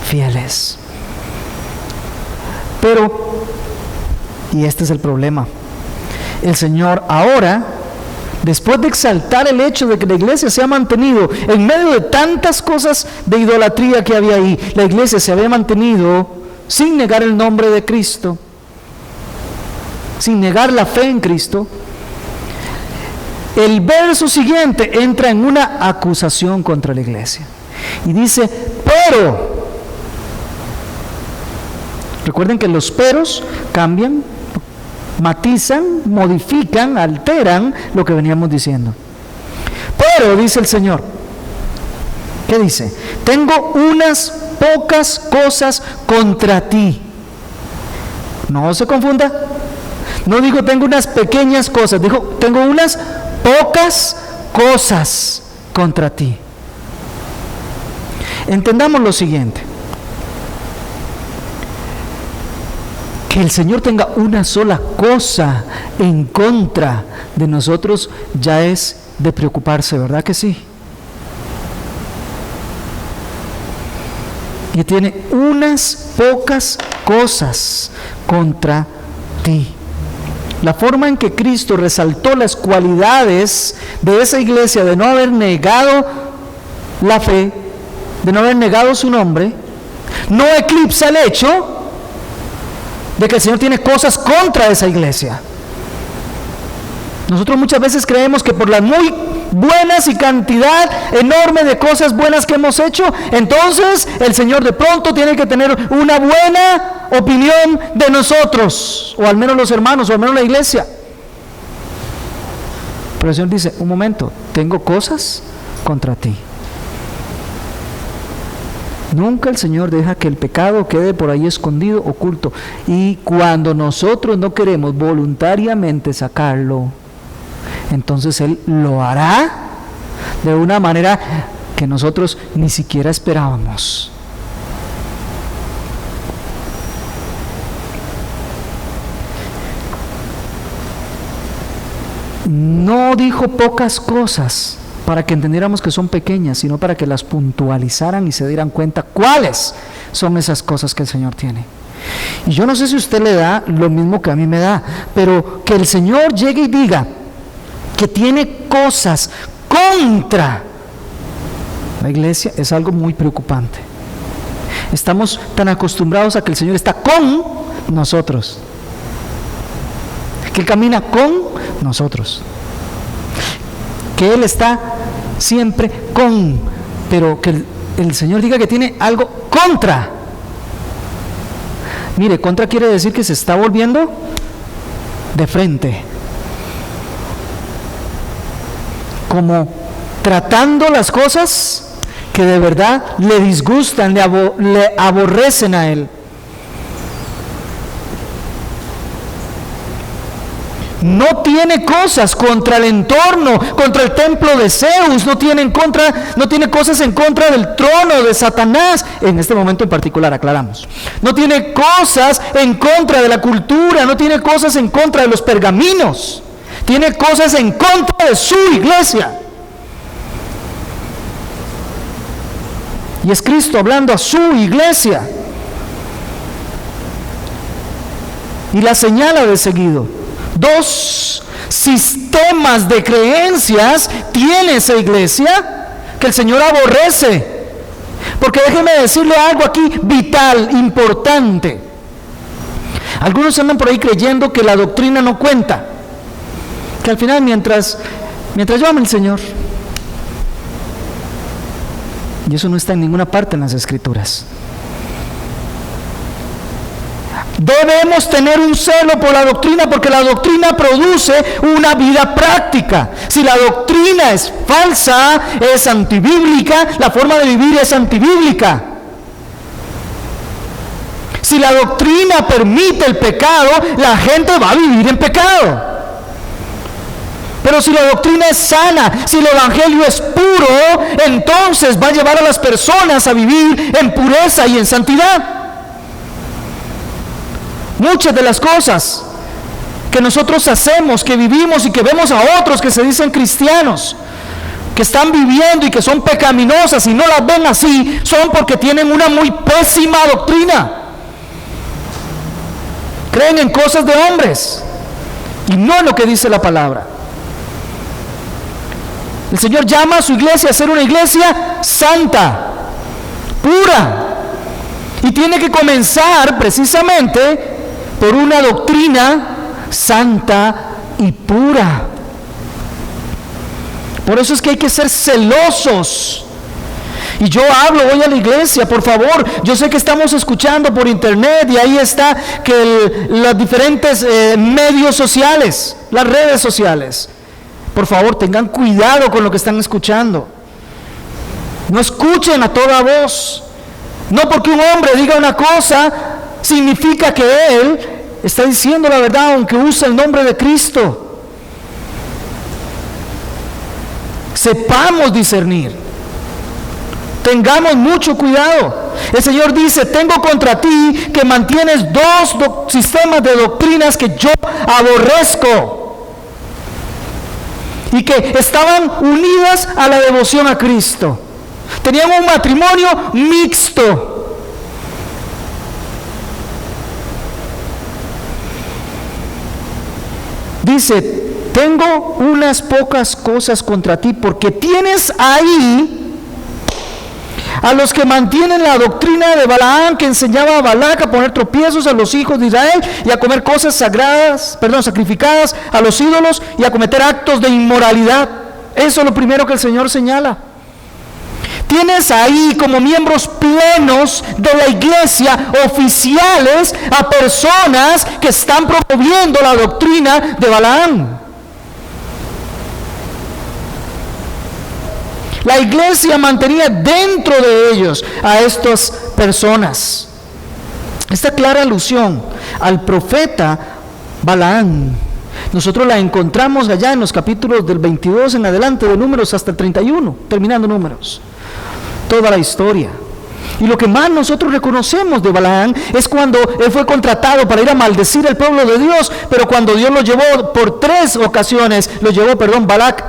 Speaker 1: fieles. Pero, y este es el problema, el Señor ahora, después de exaltar el hecho de que la iglesia se ha mantenido en medio de tantas cosas de idolatría que había ahí, la iglesia se había mantenido sin negar el nombre de Cristo, sin negar la fe en Cristo. El verso siguiente entra en una acusación contra la iglesia y dice, pero, recuerden que los peros cambian, matizan, modifican, alteran lo que veníamos diciendo. Pero, dice el Señor, ¿qué dice? Tengo unas pocas cosas contra ti. No se confunda. No digo tengo unas pequeñas cosas, dijo tengo unas pocas cosas contra ti. Entendamos lo siguiente. Que el Señor tenga una sola cosa en contra de nosotros ya es de preocuparse, ¿verdad que sí? Y tiene unas pocas cosas contra ti. La forma en que Cristo resaltó las cualidades de esa iglesia, de no haber negado la fe, de no haber negado su nombre, no eclipsa el hecho de que el Señor tiene cosas contra esa iglesia. Nosotros muchas veces creemos que por las muy buenas y cantidad enorme de cosas buenas que hemos hecho, entonces el Señor de pronto tiene que tener una buena opinión de nosotros, o al menos los hermanos, o al menos la iglesia. Pero el Señor dice, un momento, tengo cosas contra ti. Nunca el Señor deja que el pecado quede por ahí escondido, oculto. Y cuando nosotros no queremos voluntariamente sacarlo, entonces Él lo hará de una manera que nosotros ni siquiera esperábamos. No dijo pocas cosas para que entendiéramos que son pequeñas, sino para que las puntualizaran y se dieran cuenta cuáles son esas cosas que el Señor tiene. Y yo no sé si a usted le da lo mismo que a mí me da, pero que el Señor llegue y diga que tiene cosas contra la iglesia es algo muy preocupante. Estamos tan acostumbrados a que el Señor está con nosotros, que Él camina con nosotros, que Él está siempre con, pero que el Señor diga que tiene algo contra. Mire, contra quiere decir que se está volviendo de frente, como tratando las cosas que de verdad le disgustan, le aborrecen a Él. No tiene cosas contra el entorno, contra el templo de Zeus, no tiene cosas en contra del trono de Satanás, en este momento en particular, aclaramos. No tiene cosas en contra de la cultura, no tiene cosas en contra de los pergaminos, tiene cosas en contra de su iglesia. Y es Cristo hablando a su iglesia. Y la señala de seguido. 2 sistemas de creencias tiene esa iglesia que el Señor aborrece. Porque déjeme decirle algo aquí vital, importante. Algunos andan por ahí creyendo que la doctrina no cuenta, que al final mientras yo ame al Señor. Y eso no está en ninguna parte en las Escrituras. Debemos tener un celo por la doctrina, porque la doctrina produce una vida práctica. Si la doctrina es falsa, es antibíblica, la forma de vivir es antibíblica. Si la doctrina permite el pecado, la gente va a vivir en pecado. Pero si la doctrina es sana, si el evangelio es puro, entonces va a llevar a las personas a vivir en pureza y en santidad. Muchas de las cosas que nosotros hacemos, que vivimos y que vemos a otros que se dicen cristianos, que están viviendo y que son pecaminosas y no las ven así, son porque tienen una muy pésima doctrina. Creen en cosas de hombres y no en lo que dice la palabra. El Señor llama a su iglesia a ser una iglesia santa, pura, y tiene que comenzar precisamente por una doctrina santa y pura. Por eso es que hay que ser celosos. Y yo voy a la iglesia, por favor. Yo sé que estamos escuchando por internet y ahí está que los diferentes medios sociales, las redes sociales. Por favor, tengan cuidado con lo que están escuchando. No escuchen a toda voz. No porque un hombre diga una cosa significa que él está diciendo la verdad, aunque use el nombre de Cristo. Sepamos discernir. Tengamos mucho cuidado. El Señor dice: tengo contra ti que mantienes 2 sistemas de doctrinas que yo aborrezco, y que estaban unidas a la devoción a Cristo. Tenían un matrimonio mixto. Dice: tengo unas pocas cosas contra ti, porque tienes ahí a los que mantienen la doctrina de Balaam, que enseñaba a Balac a poner tropiezos a los hijos de Israel y a comer cosas sacrificadas a los ídolos y a cometer actos de inmoralidad. Eso es lo primero que el Señor señala. Tienes ahí como miembros plenos de la iglesia, oficiales, a personas que están promoviendo la doctrina de Balaam. La iglesia mantenía dentro de ellos a estas personas. Esta clara alusión al profeta Balaam, nosotros la encontramos allá en los capítulos del 22 en adelante, de Números hasta el 31, terminando Números. Toda la historia. Y lo que más nosotros reconocemos de Balaam es cuando él fue contratado para ir a maldecir al pueblo de Dios, pero cuando Dios lo llevó por 3 ocasiones, Balac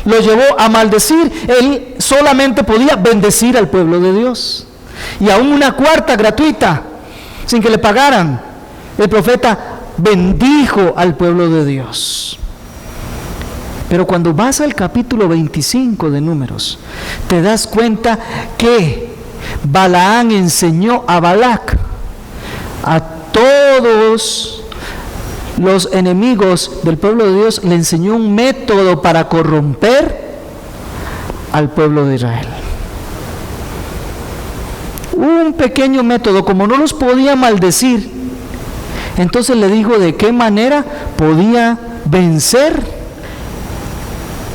Speaker 1: lo llevó a maldecir, él solamente podía bendecir al pueblo de Dios. Y aún una cuarta gratuita, sin que le pagaran, el profeta bendijo al pueblo de Dios. Pero cuando vas al capítulo 25 de Números, te das cuenta que Balaam enseñó a Balac, a todos los enemigos del pueblo de Dios, le enseñó un método para corromper al pueblo de Israel. Un pequeño método, como no los podía maldecir, entonces le dijo de qué manera podía vencer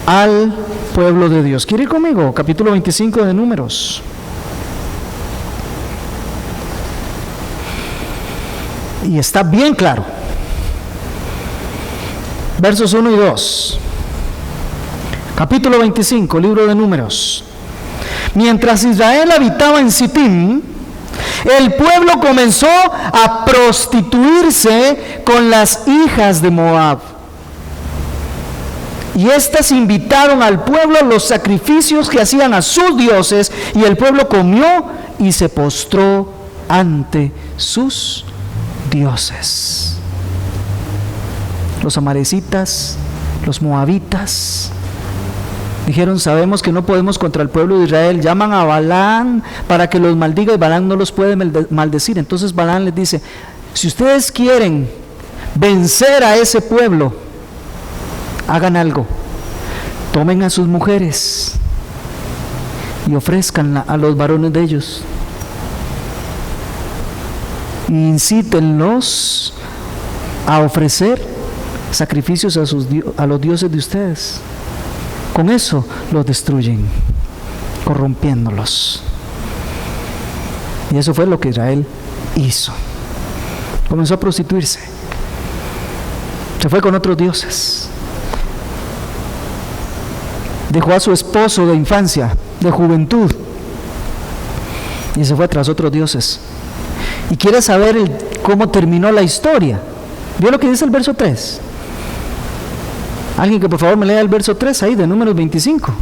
Speaker 1: al pueblo de Dios. ¿Quiere ir conmigo? Capítulo 25 de Números. Y está bien claro. Versos 1 y 2. Capítulo 25, libro de Números. Mientras Israel habitaba en Sitim, el pueblo comenzó a prostituirse con las hijas de Moab. Y éstas invitaron al pueblo a los sacrificios que hacían a sus dioses, y el pueblo comió y se postró ante sus dioses. Los amalecitas, los moabitas, dijeron: sabemos que no podemos contra el pueblo de Israel, llaman a Balaam para que los maldiga, y Balaam no los puede maldecir. Entonces Balaam les dice: si ustedes quieren vencer a ese pueblo, hagan algo, tomen a sus mujeres y ofrezcanla a los varones de ellos, e incítenlos a ofrecer sacrificios a los dioses de ustedes. Con eso los destruyen, corrompiéndolos. Y eso fue lo que Israel hizo. Comenzó a prostituirse, se fue con otros dioses, dejó a su esposo de infancia, de juventud, y se fue tras otros dioses. Y quiere saber cómo terminó la historia. ¿Vio lo que dice el verso 3? Alguien que por favor me lea el verso 3 ahí de Números 25.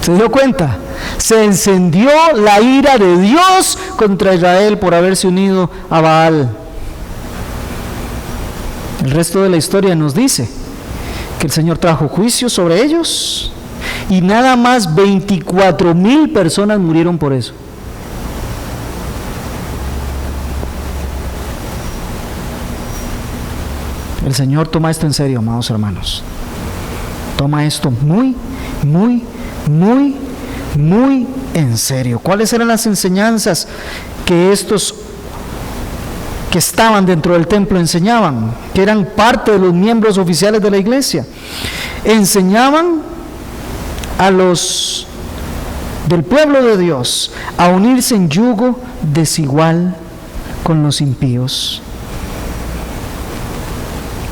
Speaker 1: ¿Se dio cuenta? Se encendió la ira de Dios contra Israel por haberse unido a Baal. El resto de la historia nos dice que el Señor trajo juicio sobre ellos, y nada más 24,000 personas murieron por eso. El Señor toma esto en serio, amados hermanos. Toma esto muy, muy, muy, muy en serio. ¿Cuáles eran las enseñanzas que estos que estaban dentro del templo enseñaban? Que eran parte de los miembros oficiales de la iglesia. Enseñaban a los del pueblo de Dios a unirse en yugo desigual con los impíos.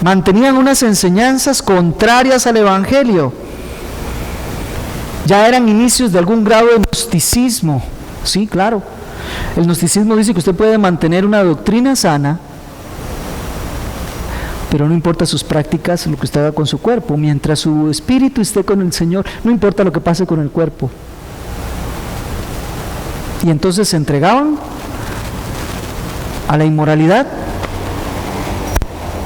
Speaker 1: Mantenían unas enseñanzas contrarias al evangelio. Ya eran inicios de algún grado de gnosticismo. Sí, claro. El gnosticismo dice que usted puede mantener una doctrina sana, pero no importa sus prácticas, lo que usted haga con su cuerpo. Mientras su espíritu esté con el Señor, no importa lo que pase con el cuerpo. Y entonces se entregaban a la inmoralidad,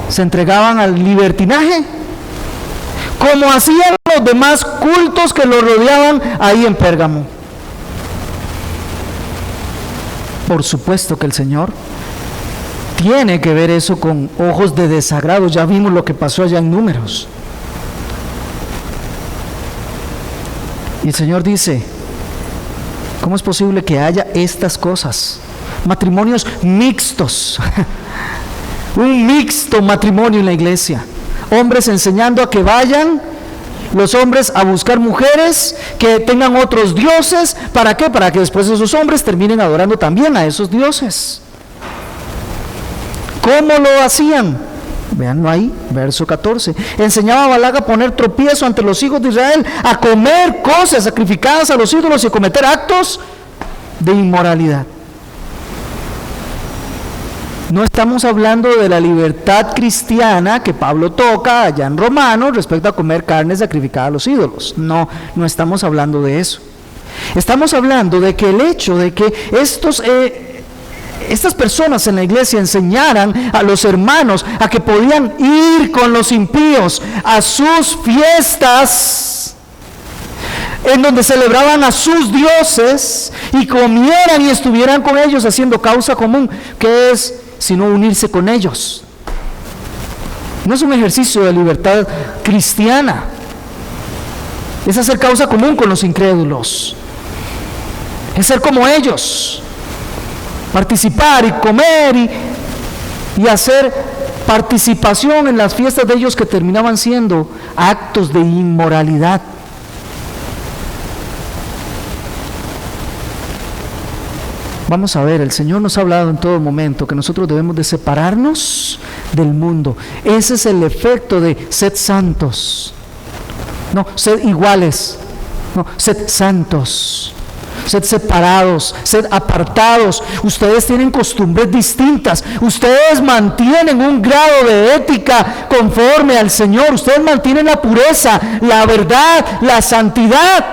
Speaker 1: se entregaban al libertinaje, como hacían los demás cultos que los rodeaban ahí en Pérgamo. Por supuesto que el Señor tiene que ver eso con ojos de desagrado. Ya vimos lo que pasó allá en Números. Y el Señor dice, ¿cómo es posible que haya estas cosas? Matrimonios mixtos. Un mixto matrimonio en la iglesia. Hombres enseñando a que vayan los hombres a buscar mujeres que tengan otros dioses. ¿Para qué? Para que después esos hombres terminen adorando también a esos dioses. ¿Cómo lo hacían? Veanlo ahí, verso 14. Enseñaba a Balac a poner tropiezo ante los hijos de Israel, a comer cosas sacrificadas a los ídolos y a cometer actos de inmoralidad. No estamos hablando de la libertad cristiana que Pablo toca allá en Romanos respecto a comer carne sacrificada a los ídolos. No estamos hablando de eso. Estamos hablando de que el hecho de que estas personas en la iglesia enseñaran a los hermanos a que podían ir con los impíos a sus fiestas, en donde celebraban a sus dioses y comieran y estuvieran con ellos haciendo causa común, que es sino unirse con ellos. No es un ejercicio de libertad cristiana, es hacer causa común con los incrédulos, es ser como ellos, participar y comer y hacer participación en las fiestas de ellos, que terminaban siendo actos de inmoralidad. Vamos a ver, el Señor nos ha hablado en todo momento que nosotros debemos de separarnos del mundo. Ese es el efecto de sed santos. No, sed iguales. No, sed santos. Sed separados, sed apartados. Ustedes tienen costumbres distintas. Ustedes mantienen un grado de ética conforme al Señor. Ustedes mantienen la pureza, la verdad, la santidad.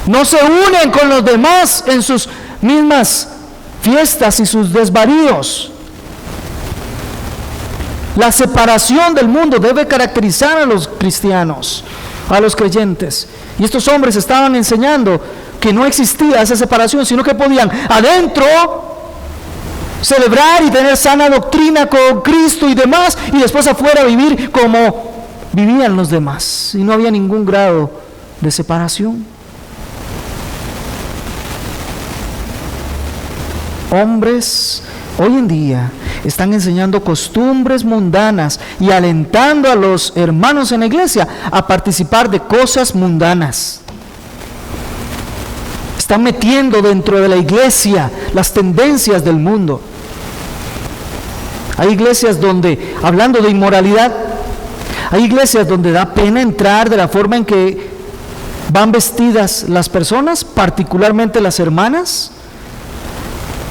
Speaker 1: No se unen con los demás en sus mismas fiestas y sus desvaríos. La separación del mundo debe caracterizar a los cristianos, a los creyentes. Y estos hombres estaban enseñando que no existía esa separación, sino que podían adentro celebrar y tener sana doctrina con Cristo y demás, y después afuera vivir como vivían los demás, y no había ningún grado de separación. Hombres hoy en día están enseñando costumbres mundanas y alentando a los hermanos en la iglesia a participar de cosas mundanas. Están metiendo dentro de la iglesia las tendencias del mundo. Hay iglesias donde, hablando de inmoralidad, hay iglesias donde da pena entrar de la forma en que van vestidas las personas, particularmente las hermanas,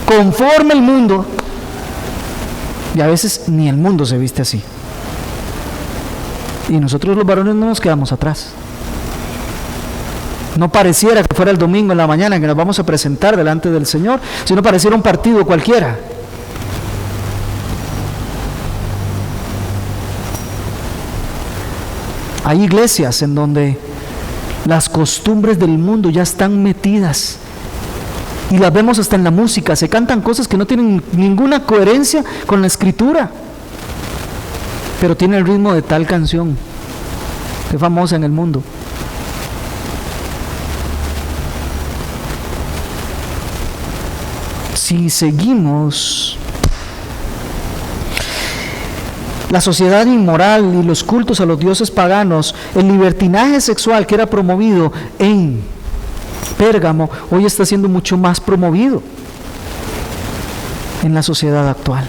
Speaker 1: conforme el mundo, y a veces ni el mundo se viste así. Y nosotros los varones no nos quedamos atrás. No pareciera que fuera el domingo en la mañana en que nos vamos a presentar delante del Señor, sino pareciera un partido cualquiera. Hay iglesias en donde las costumbres del mundo ya están metidas, y las vemos hasta en la música. Se cantan cosas que no tienen ninguna coherencia con la escritura, pero tiene el ritmo de tal canción que es famosa en el mundo. Si seguimos la sociedad inmoral y los cultos a los dioses paganos, el libertinaje sexual que era promovido en Pérgamo, hoy está siendo mucho más promovido en la sociedad actual.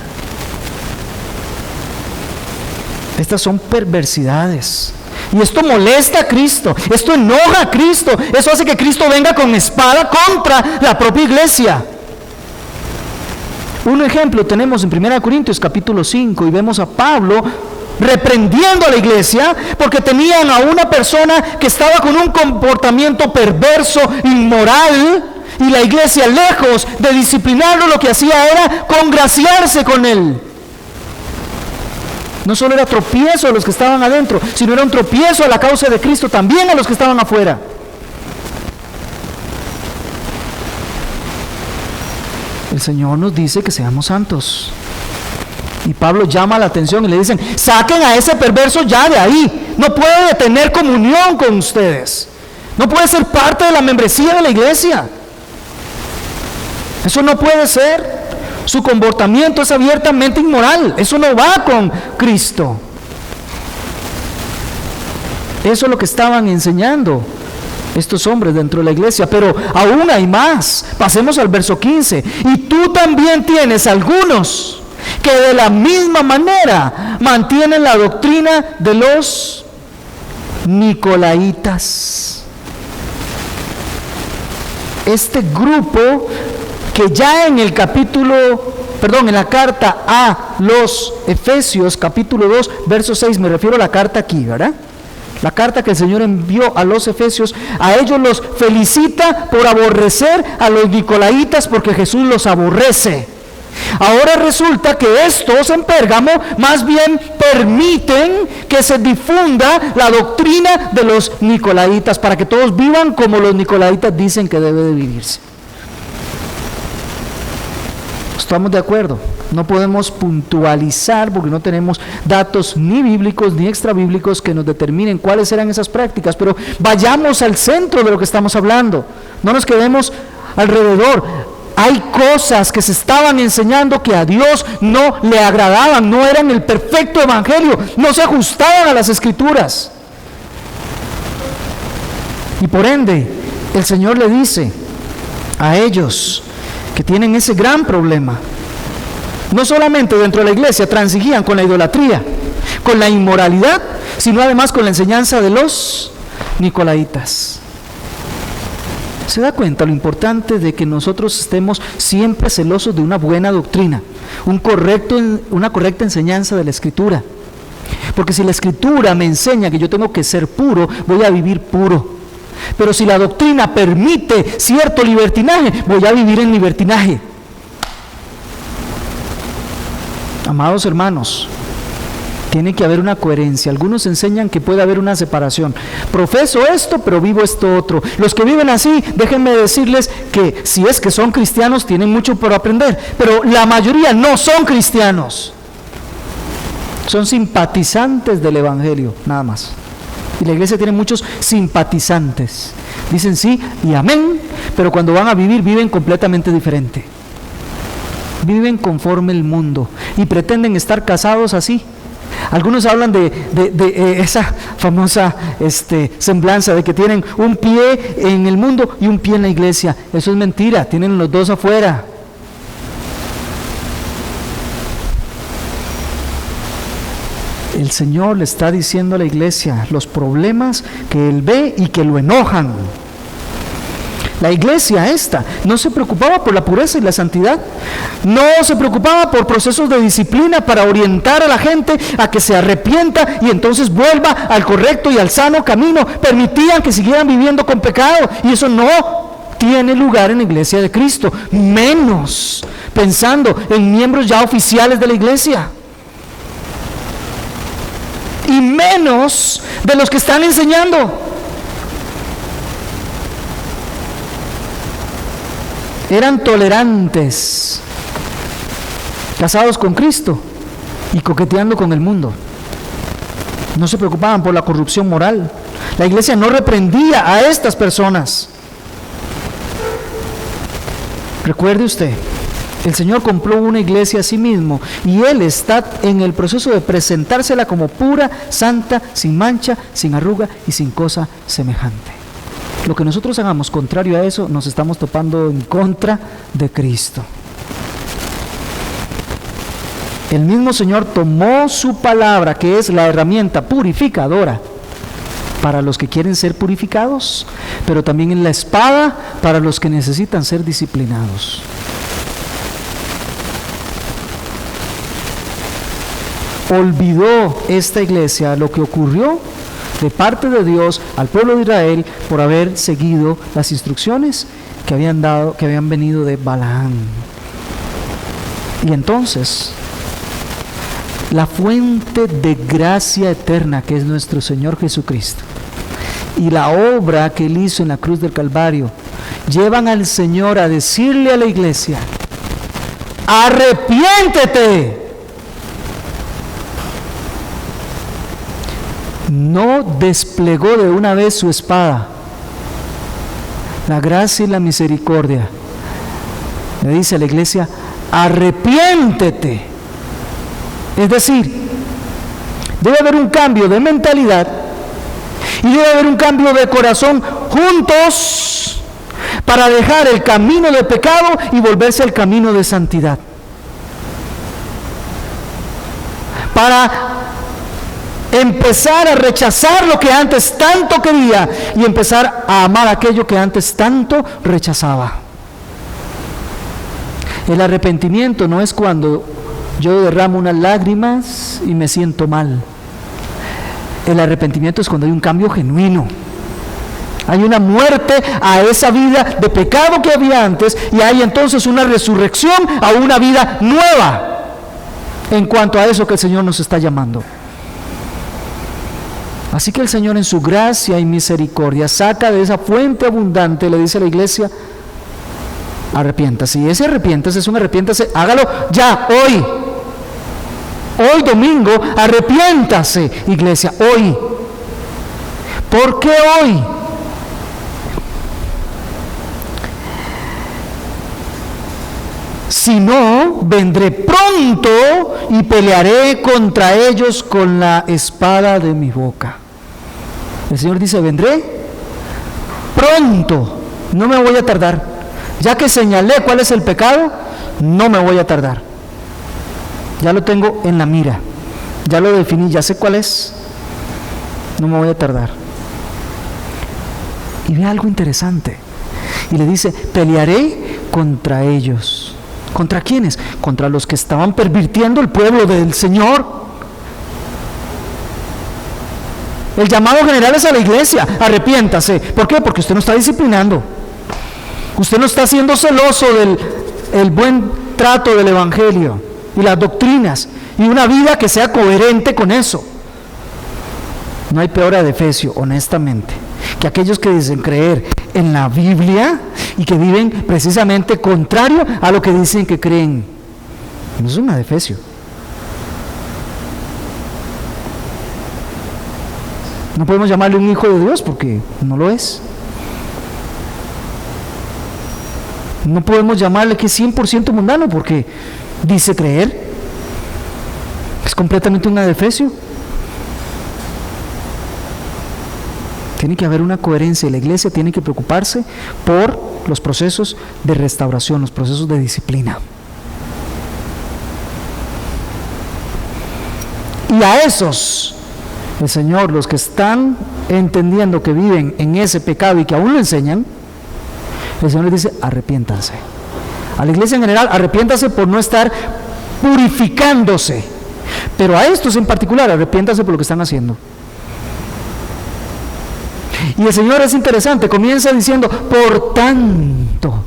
Speaker 1: Estas son perversidades. Y esto molesta a Cristo, esto enoja a Cristo, eso hace que Cristo venga con espada contra la propia iglesia. Un ejemplo tenemos en 1 Corintios capítulo 5, y vemos a Pablo reprendiendo a la iglesia porque tenían a una persona que estaba con un comportamiento perverso, inmoral, y la iglesia, lejos de disciplinarlo, lo que hacía era congraciarse con él. No solo era tropiezo a los que estaban adentro, sino era un tropiezo a la causa de Cristo también a los que estaban afuera. El Señor nos dice que seamos santos. Y Pablo llama la atención y le dicen, saquen a ese perverso ya de ahí. No puede tener comunión con ustedes. No puede ser parte de la membresía de la iglesia. Eso no puede ser. Su comportamiento es abiertamente inmoral. Eso no va con Cristo. Eso es lo que estaban enseñando estos hombres dentro de la iglesia. Pero aún hay más. Pasemos al verso 15. Y tú también tienes algunos que de la misma manera mantienen la doctrina de los Nicolaitas. Este grupo que ya en el en la carta a los Efesios, capítulo 2, verso 6, me refiero a la carta aquí, ¿verdad? La carta que el Señor envió a los Efesios, a ellos los felicita por aborrecer a los Nicolaitas, porque Jesús los aborrece. Ahora resulta que estos en Pérgamo más bien permiten que se difunda la doctrina de los Nicolaitas, para que todos vivan como los Nicolaitas dicen que debe de vivirse. ¿Estamos de acuerdo? No podemos puntualizar porque no tenemos datos ni bíblicos ni extrabíblicos que nos determinen cuáles eran esas prácticas, pero vayamos al centro de lo que estamos hablando. No nos quedemos alrededor. Hay cosas que se estaban enseñando que a Dios no le agradaban, no eran el perfecto evangelio, no se ajustaban a las escrituras. Y por ende, el Señor le dice a ellos que tienen ese gran problema. No solamente dentro de la iglesia transigían con la idolatría, con la inmoralidad, sino además con la enseñanza de los Nicolaitas. ¿Se da cuenta lo importante de que nosotros estemos siempre celosos de una buena doctrina, una correcta enseñanza de la Escritura? Porque si la Escritura me enseña que yo tengo que ser puro, voy a vivir puro. Pero si la doctrina permite cierto libertinaje, voy a vivir en libertinaje. Amados hermanos, tiene que haber una coherencia. Algunos enseñan que puede haber una separación. Profeso esto, pero vivo esto otro. Los que viven así, déjenme decirles que si es que son cristianos, tienen mucho por aprender. Pero la mayoría no son cristianos. Son simpatizantes del Evangelio, nada más. Y la iglesia tiene muchos simpatizantes. Dicen sí y amén, pero cuando van a vivir, viven completamente diferente. Viven conforme el mundo y pretenden estar casados así. Algunos hablan de esa famosa semblanza de que tienen un pie en el mundo y un pie en la iglesia. Eso es mentira, tienen los dos afuera. El Señor le está diciendo a la iglesia los problemas que Él ve y que lo enojan. La iglesia esta no se preocupaba por la pureza y la santidad, no se preocupaba por procesos de disciplina para orientar a la gente a que se arrepienta y entonces vuelva al correcto y al sano camino. Permitían que siguieran viviendo con pecado, y eso no tiene lugar en la iglesia de Cristo, menos pensando en miembros ya oficiales de la iglesia, y menos de los que están enseñando. Eran tolerantes, casados con Cristo y coqueteando con el mundo. No se preocupaban por la corrupción moral. La iglesia no reprendía a estas personas. Recuerde usted, el Señor compró una iglesia a sí mismo y Él está en el proceso de presentársela como pura, santa, sin mancha, sin arruga y sin cosa semejante. Lo que nosotros hagamos contrario a eso, nos estamos topando en contra de Cristo. El mismo Señor tomó su palabra, que es la herramienta purificadora para los que quieren ser purificados, pero también en la espada para los que necesitan ser disciplinados. Olvidó esta iglesia lo que ocurrió de parte de Dios al pueblo de Israel por haber seguido las instrucciones que habían venido de Balaam. Y entonces, la fuente de gracia eterna, que es nuestro Señor Jesucristo, y la obra que Él hizo en la cruz del Calvario, llevan al Señor a decirle a la iglesia: arrepiéntete no desplegó de una vez su espada, la gracia y la misericordia. Le dice a la iglesia: arrepiéntete. Es decir, debe haber un cambio de mentalidad y debe haber un cambio de corazón juntos para dejar el camino de pecado y volverse al camino de santidad. Para empezar a rechazar lo que antes tanto quería y empezar a amar aquello que antes tanto rechazaba. El arrepentimiento no es cuando yo derramo unas lágrimas y me siento mal. El arrepentimiento es cuando hay un cambio genuino. Hay una muerte a esa vida de pecado que había antes y hay entonces una resurrección a una vida nueva en cuanto a eso que el Señor nos está llamando. Así que el Señor, en su gracia y misericordia, saca de esa fuente abundante, le dice a la iglesia: arrepiéntase. Y ese arrepiéntase es un arrepiéntase, hágalo ya, hoy. Hoy domingo, arrepiéntase, iglesia, hoy. ¿Por qué hoy? Si no, vendré pronto y pelearé contra ellos con la espada de mi boca. El Señor dice: vendré pronto, no me voy a tardar. Ya que señalé cuál es el pecado, no me voy a tardar. Ya lo tengo en la mira, ya lo definí, ya sé cuál es, no me voy a tardar. Y ve algo interesante, y le dice: pelearé contra ellos. ¿Contra quiénes? Contra los que estaban pervirtiendo el pueblo del Señor. El llamado general es a la iglesia: arrepiéntase. ¿Por qué? Porque usted no está disciplinando, usted no está siendo celoso del buen trato del evangelio y las doctrinas, y una vida que sea coherente con eso. No hay peor adefesio, honestamente, que aquellos que dicen creer en la Biblia y que viven precisamente contrario a lo que dicen que creen. No es un adefesio. No podemos llamarle un hijo de Dios porque no lo es. No podemos llamarle que es 100% mundano porque dice creer. Es completamente un adefesio. Tiene que haber una coherencia y la iglesia tiene que preocuparse por los procesos de restauración, los procesos de disciplina. Y a esos, el Señor, los que están entendiendo que viven en ese pecado y que aún lo enseñan, el Señor les dice: arrepiéntanse. A la iglesia en general, arrepiéntase por no estar purificándose. Pero a estos en particular, arrepiéntase por lo que están haciendo. Y el Señor es interesante, comienza diciendo: por tanto.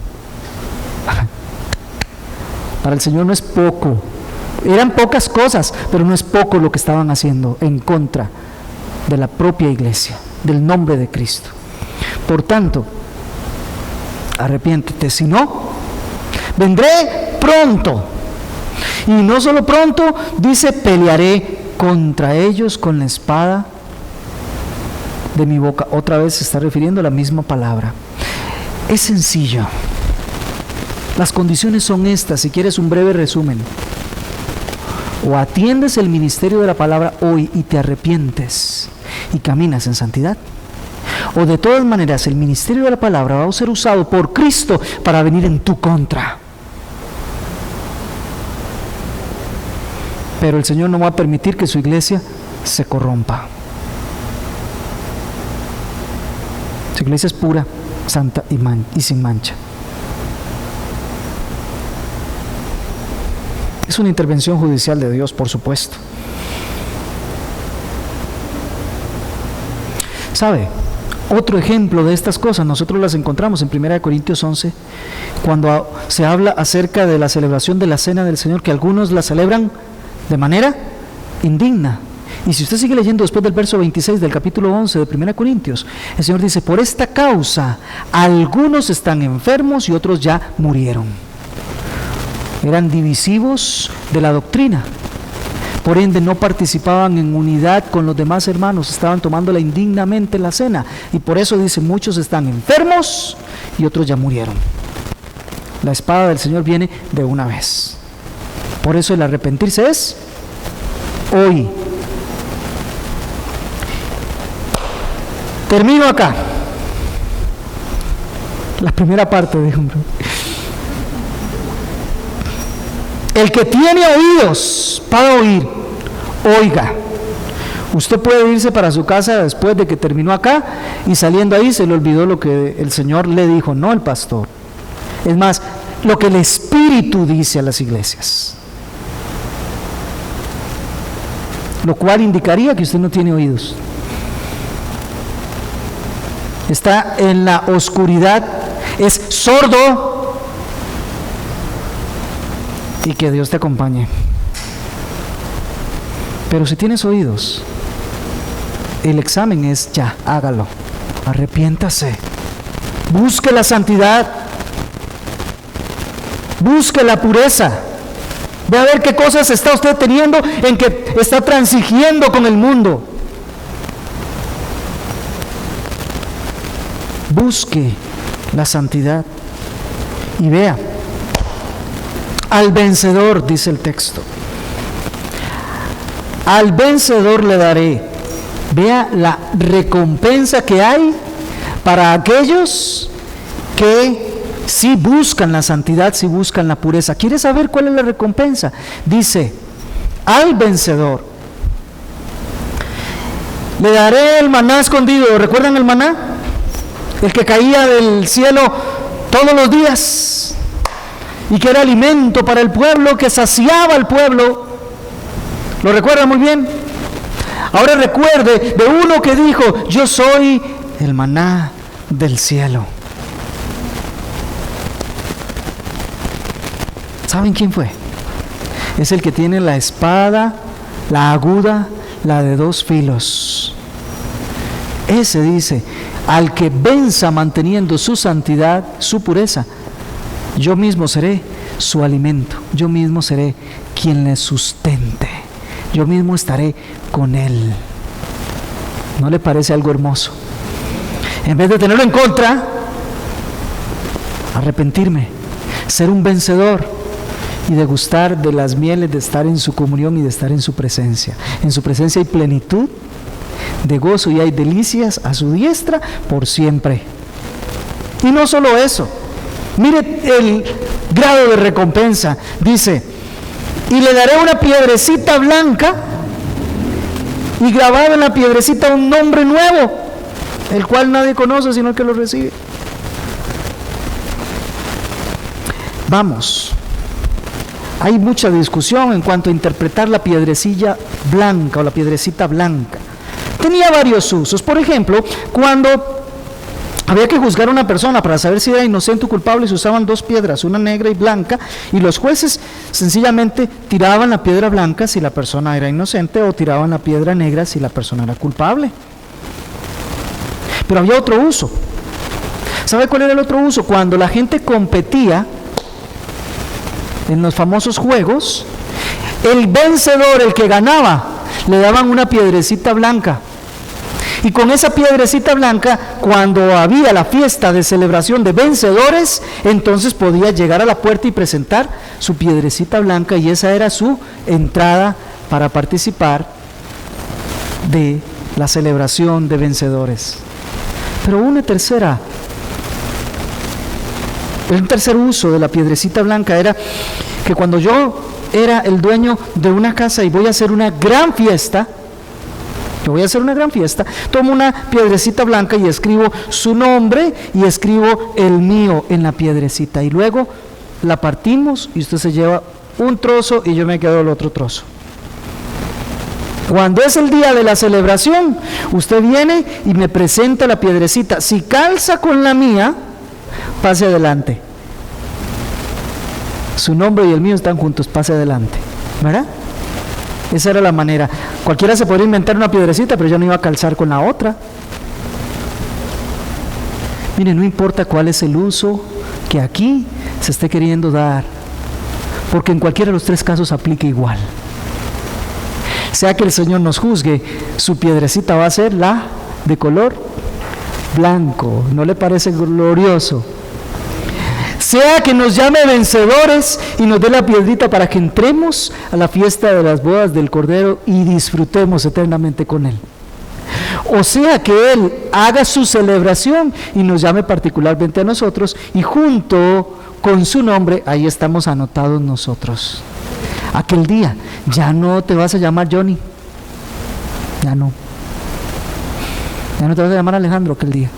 Speaker 1: Para el Señor no es poco. Eran pocas cosas, pero no es poco lo que estaban haciendo en contra de la propia iglesia, del nombre de Cristo. Por tanto, arrepiéntete, si no, vendré pronto. Y no solo pronto, dice: pelearé contra ellos con la espada de mi boca. Otra vez se está refiriendo a la misma palabra. Es sencillo. Las condiciones son estas. Si quieres un breve resumen: o atiendes el ministerio de la palabra hoy y te arrepientes y caminas en santidad, o de todas maneras el ministerio de la palabra va a ser usado por Cristo para venir en tu contra. Pero el Señor no va a permitir que su iglesia se corrompa. Su iglesia es pura, santa y sin mancha. Es una intervención judicial de Dios, por supuesto. ¿Sabe? Otro ejemplo de estas cosas nosotros las encontramos en 1 Corintios 11, cuando se habla acerca de la celebración de la Cena del Señor, que algunos la celebran de manera indigna. Y si usted sigue leyendo después del verso 26 del capítulo 11 de 1 Corintios, el Señor dice: por esta causa algunos están enfermos y otros ya murieron. Eran divisivos de la doctrina, Por ende, no participaban en unidad con los demás hermanos, estaban tomándola indignamente la cena. Y por eso dice, muchos están enfermos y otros ya murieron. La espada del Señor viene de una vez. Por eso el arrepentirse es hoy. Termino acá. La primera parte de hombre. El que tiene oídos para oír, oiga. Usted puede irse para su casa después de que terminó acá y saliendo ahí se le olvidó lo que el Señor le dijo, no el pastor. Es más, lo que el Espíritu dice a las iglesias. Lo cual indicaría que usted no tiene oídos. Está en la oscuridad, es sordo. Y que Dios te acompañe. Pero si tienes oídos, el examen es ya, hágalo. Arrepiéntase. Busque la santidad. Busque la pureza. Ve a ver qué cosas está usted teniendo en que está transigiendo con el mundo. Busque la santidad y vea. Al vencedor, dice el texto. Al vencedor le daré. Vea la recompensa que hay para aquellos que sí buscan la santidad, sí buscan la pureza. ¿Quiere saber cuál es la recompensa? Dice, al vencedor le daré el maná escondido. ¿Recuerdan el maná? El que caía del cielo todos los días y que era alimento para el pueblo, que saciaba al pueblo. ¿Lo recuerdan muy bien? Ahora recuerde de uno que dijo, yo soy el maná del cielo. ¿Saben quién fue? Es el que tiene la espada, la aguda, la de dos filos. Ese dice, al que venza manteniendo su santidad, su pureza, yo mismo seré su alimento, yo mismo seré quien le sustente, yo mismo estaré con él. ¿No le parece algo hermoso? En vez de tenerlo en contra, arrepentirme, ser un vencedor y degustar de las mieles de estar en su comunión y de estar en su presencia. En su presencia hay plenitud de gozo y hay delicias a su diestra por siempre. Y no solo eso, mire el grado de recompensa. Dice, y le daré una piedrecita blanca y grabado en la piedrecita un nombre nuevo, el cual nadie conoce sino el que lo recibe. Vamos, hay mucha discusión en cuanto a interpretar la piedrecilla blanca o la piedrecita blanca. Tenía varios usos. Por ejemplo, cuando había que juzgar a una persona para saber si era inocente o culpable, se usaban dos piedras, una negra y blanca, y los jueces sencillamente tiraban la piedra blanca si la persona era inocente o tiraban la piedra negra si la persona era culpable. Pero había otro uso. ¿Sabe cuál era el otro uso? Cuando la gente competía en los famosos juegos, el vencedor, el que ganaba, le daban una piedrecita blanca. Y con esa piedrecita blanca, cuando había la fiesta de celebración de vencedores, entonces podía llegar a la puerta y presentar su piedrecita blanca, y esa era su entrada para participar de la celebración de vencedores. Pero un tercer uso de la piedrecita blanca era que cuando yo era el dueño de una casa y voy a hacer una gran fiesta, tomo una piedrecita blanca y escribo su nombre y escribo el mío en la piedrecita, y luego la partimos y usted se lleva un trozo y yo me quedo el otro trozo. Cuando es el día de la celebración, usted viene y me presenta la piedrecita. Si calza con la mía, pase adelante. Su nombre y el mío están juntos, pase adelante, ¿verdad? Esa era la manera. Cualquiera se podría inventar una piedrecita, pero ya no iba a calzar con la otra. Mire, no importa cuál es el uso que aquí se esté queriendo dar, porque en cualquiera de los tres casos aplica igual. sea que el Señor nos juzgue, su piedrecita va a ser la de color blanco. ¿No le parece glorioso? Sea que nos llame vencedores y nos dé la piedrita para que entremos a la fiesta de las bodas del Cordero y disfrutemos eternamente con Él. O sea que Él haga su celebración y nos llame particularmente a nosotros, y junto con su nombre, ahí estamos anotados nosotros. Aquel día, ya no te vas a llamar Johnny, ya no te vas a llamar Alejandro aquel día,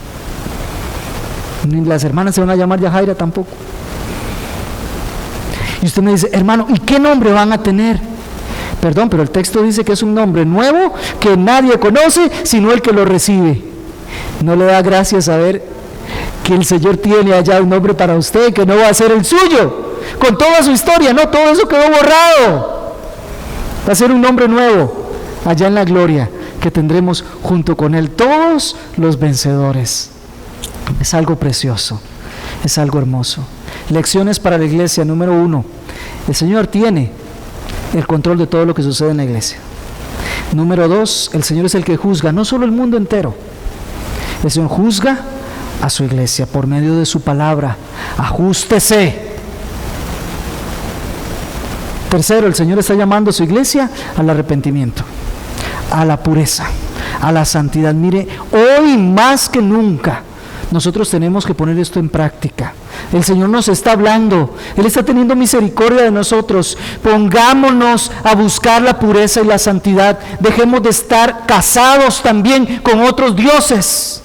Speaker 1: ni las hermanas se van a llamar Yajaira tampoco. Y usted me dice, hermano, ¿y qué nombre van a tener? Perdón, pero el texto dice que es un nombre nuevo que nadie conoce sino el que lo recibe. ¿No le da gracia saber que el Señor tiene allá un nombre para usted que no va a ser el suyo? Con toda su historia, no, todo eso quedó borrado. Va a ser un nombre nuevo allá en la gloria que tendremos junto con Él, todos los vencedores. Es algo precioso, es algo hermoso. Lecciones para la iglesia. Número 1, el Señor tiene el control de todo lo que sucede en la iglesia. Número 2, el Señor es el que juzga, no solo el mundo entero. El Señor juzga a su iglesia por medio de su palabra. Ajústese. Tercero, el Señor está llamando a su iglesia al arrepentimiento, a la pureza, a la santidad. Mire, hoy más que nunca nosotros tenemos que poner esto en práctica. El Señor nos está hablando, Él está teniendo misericordia de nosotros. Pongámonos a buscar la pureza y la santidad. Dejemos de estar casados también con otros dioses.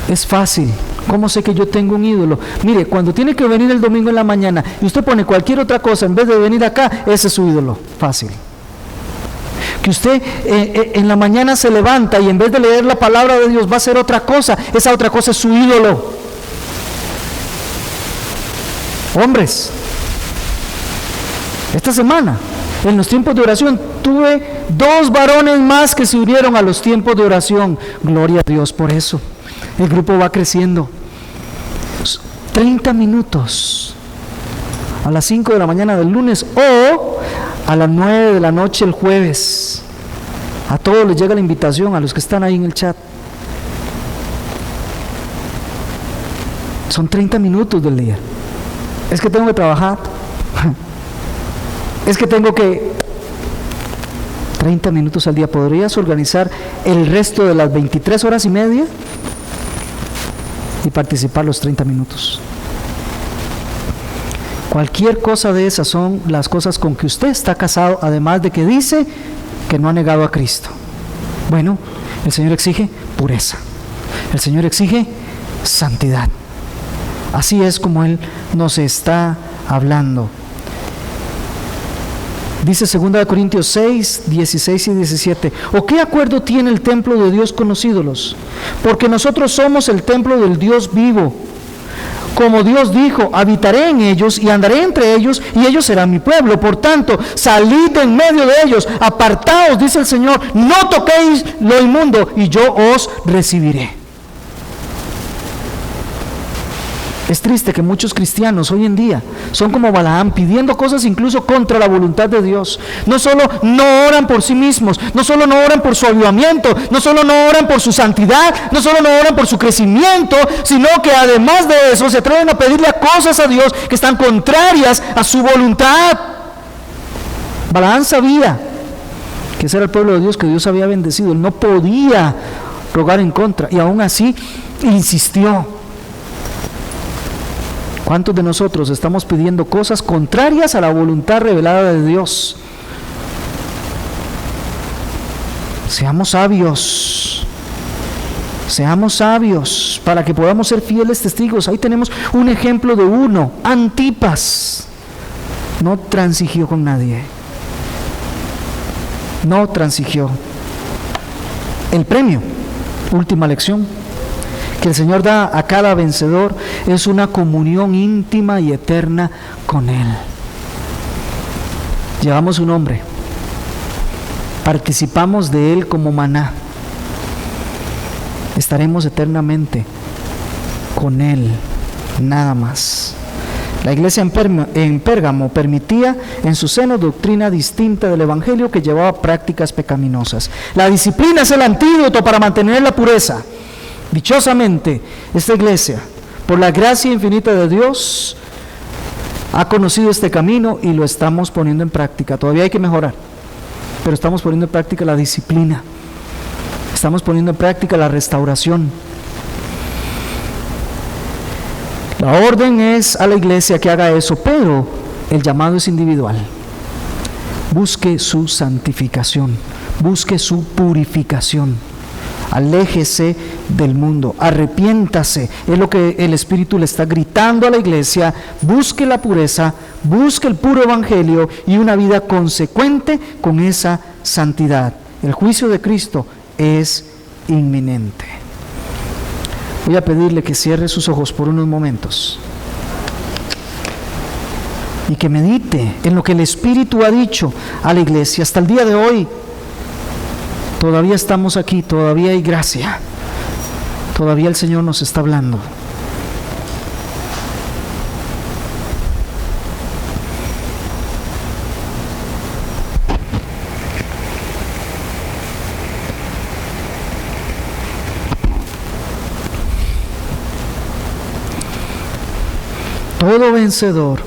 Speaker 1: Es fácil. ¿Cómo sé que yo tengo un ídolo? Mire, cuando tiene que venir el domingo en la mañana y usted pone cualquier otra cosa en vez de venir acá, ese es su ídolo. Fácil. Que usted en la mañana se levanta y en vez de leer la palabra de Dios va a hacer otra cosa, esa otra cosa es su ídolo. Hombres, esta semana en los tiempos de oración tuve 2 varones más que se unieron a los tiempos de oración. Gloria a Dios por eso. El grupo va creciendo. 30 minutos a las 5 de la mañana del lunes o a las 9 de la noche el jueves. A todos les llega la invitación, a los que están ahí en el chat. Son 30 minutos del día. Es que tengo que trabajar. Es que tengo que... 30 minutos al día. ¿Podrías organizar el resto de las 23 horas y media? Y participar los 30 minutos. Cualquier cosa de esas son las cosas con que usted está casado, además de que dice que no ha negado a Cristo. Bueno, el Señor exige pureza. El Señor exige santidad. Así es como Él nos está hablando. Dice 2 Corintios 6, 16 y 17. ¿O qué acuerdo tiene el templo de Dios con los ídolos? Porque nosotros somos el templo del Dios vivo. Como Dios dijo, habitaré en ellos y andaré entre ellos y ellos serán mi pueblo. Por tanto, salid en medio de ellos, apartaos, dice el Señor, no toquéis lo inmundo y yo os recibiré. Es triste que muchos cristianos hoy en día son como Balaam, pidiendo cosas incluso contra la voluntad de Dios. No solo no oran por sí mismos, no solo no oran por su avivamiento, no solo no oran por su santidad, no solo no oran por su crecimiento, sino que además de eso se atreven a pedirle a cosas a Dios que están contrarias a su voluntad. Balaam sabía que ese era el pueblo de Dios que Dios había bendecido. Él no podía rogar en contra y aún así insistió. ¿Cuántos de nosotros estamos pidiendo cosas contrarias a la voluntad revelada de Dios? Seamos sabios para que podamos ser fieles testigos. Ahí tenemos un ejemplo de uno, Antipas. No transigió con nadie. No transigió. El premio, última lección, que el Señor da a cada vencedor es una comunión íntima y eterna con Él. Llevamos su nombre, participamos de Él como maná, estaremos eternamente con Él, nada más. La iglesia en Pérgamo permitía en su seno doctrina distinta del Evangelio que llevaba a prácticas pecaminosas. La disciplina es el antídoto para mantener la pureza. Dichosamente, esta iglesia, por la gracia infinita de Dios, ha conocido este camino y lo estamos poniendo en práctica. Todavía hay que mejorar, pero estamos poniendo en práctica la disciplina. Estamos poniendo en práctica la restauración. La orden es a la iglesia que haga eso, pero el llamado es individual. Busque su santificación, busque su purificación. Aléjese del mundo, arrepiéntase. Es lo que el Espíritu le está gritando a la iglesia. Busque la pureza, busque el puro evangelio y una vida consecuente con esa santidad. El juicio de Cristo es inminente. Voy a pedirle que cierre sus ojos por unos momentos y que medite en lo que el Espíritu ha dicho a la iglesia. Hasta el día de hoy todavía estamos aquí, todavía hay gracia, todavía el Señor nos está hablando. Todo vencedor,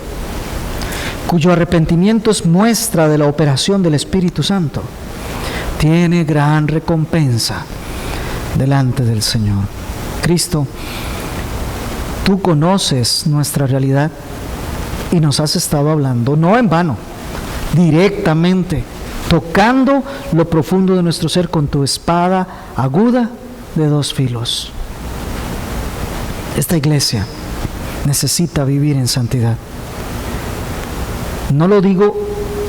Speaker 1: cuyo arrepentimiento es muestra de la operación del Espíritu Santo, tiene gran recompensa delante del Señor. Cristo, tú conoces nuestra realidad y nos has estado hablando, no en vano, directamente, tocando lo profundo de nuestro ser con tu espada aguda de dos filos. Esta iglesia necesita vivir en santidad. No lo digo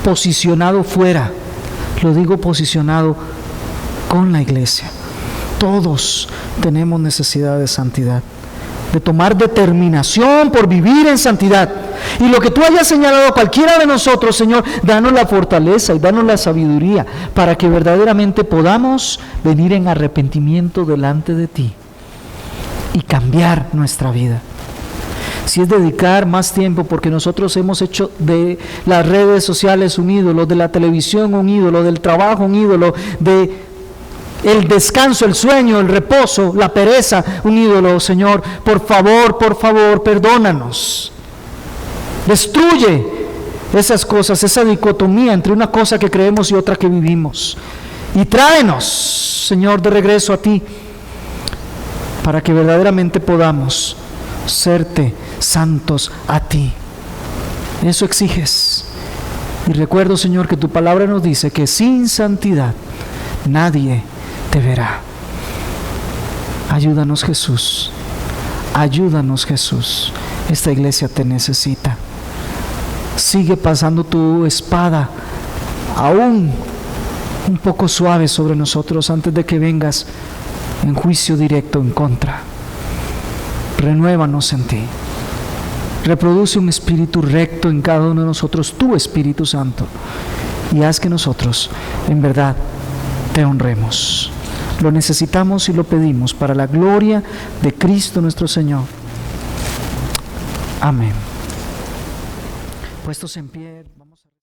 Speaker 1: posicionado fuera, lo digo posicionado con la iglesia. Todos tenemos necesidad de santidad, de tomar determinación por vivir en santidad. Y lo que tú hayas señalado a cualquiera de nosotros, Señor, danos la fortaleza y danos la sabiduría para que verdaderamente podamos venir en arrepentimiento delante de ti y cambiar nuestra vida. Si es dedicar más tiempo, porque nosotros hemos hecho de las redes sociales un ídolo, de la televisión un ídolo, del trabajo un ídolo, de el descanso, el sueño, el reposo, la pereza un ídolo, Señor, por favor, perdónanos. Destruye esas cosas, esa dicotomía entre una cosa que creemos y otra que vivimos. Y tráenos, Señor, de regreso a ti, para que verdaderamente podamos serte santos a ti. Eso exiges. Y recuerdo, Señor, que tu palabra nos dice que sin santidad nadie te verá. Ayúdanos, Jesús. Ayúdanos, Jesús. Esta iglesia te necesita. Sigue pasando tu espada aún un poco suave sobre nosotros antes de que vengas en juicio directo en contra. Renuévanos en ti. Reproduce un espíritu recto en cada uno de nosotros, tu Espíritu Santo, y haz que nosotros en verdad te honremos. Lo necesitamos y lo pedimos para la gloria de Cristo nuestro Señor. Amén. Puestos en pie, vamos a...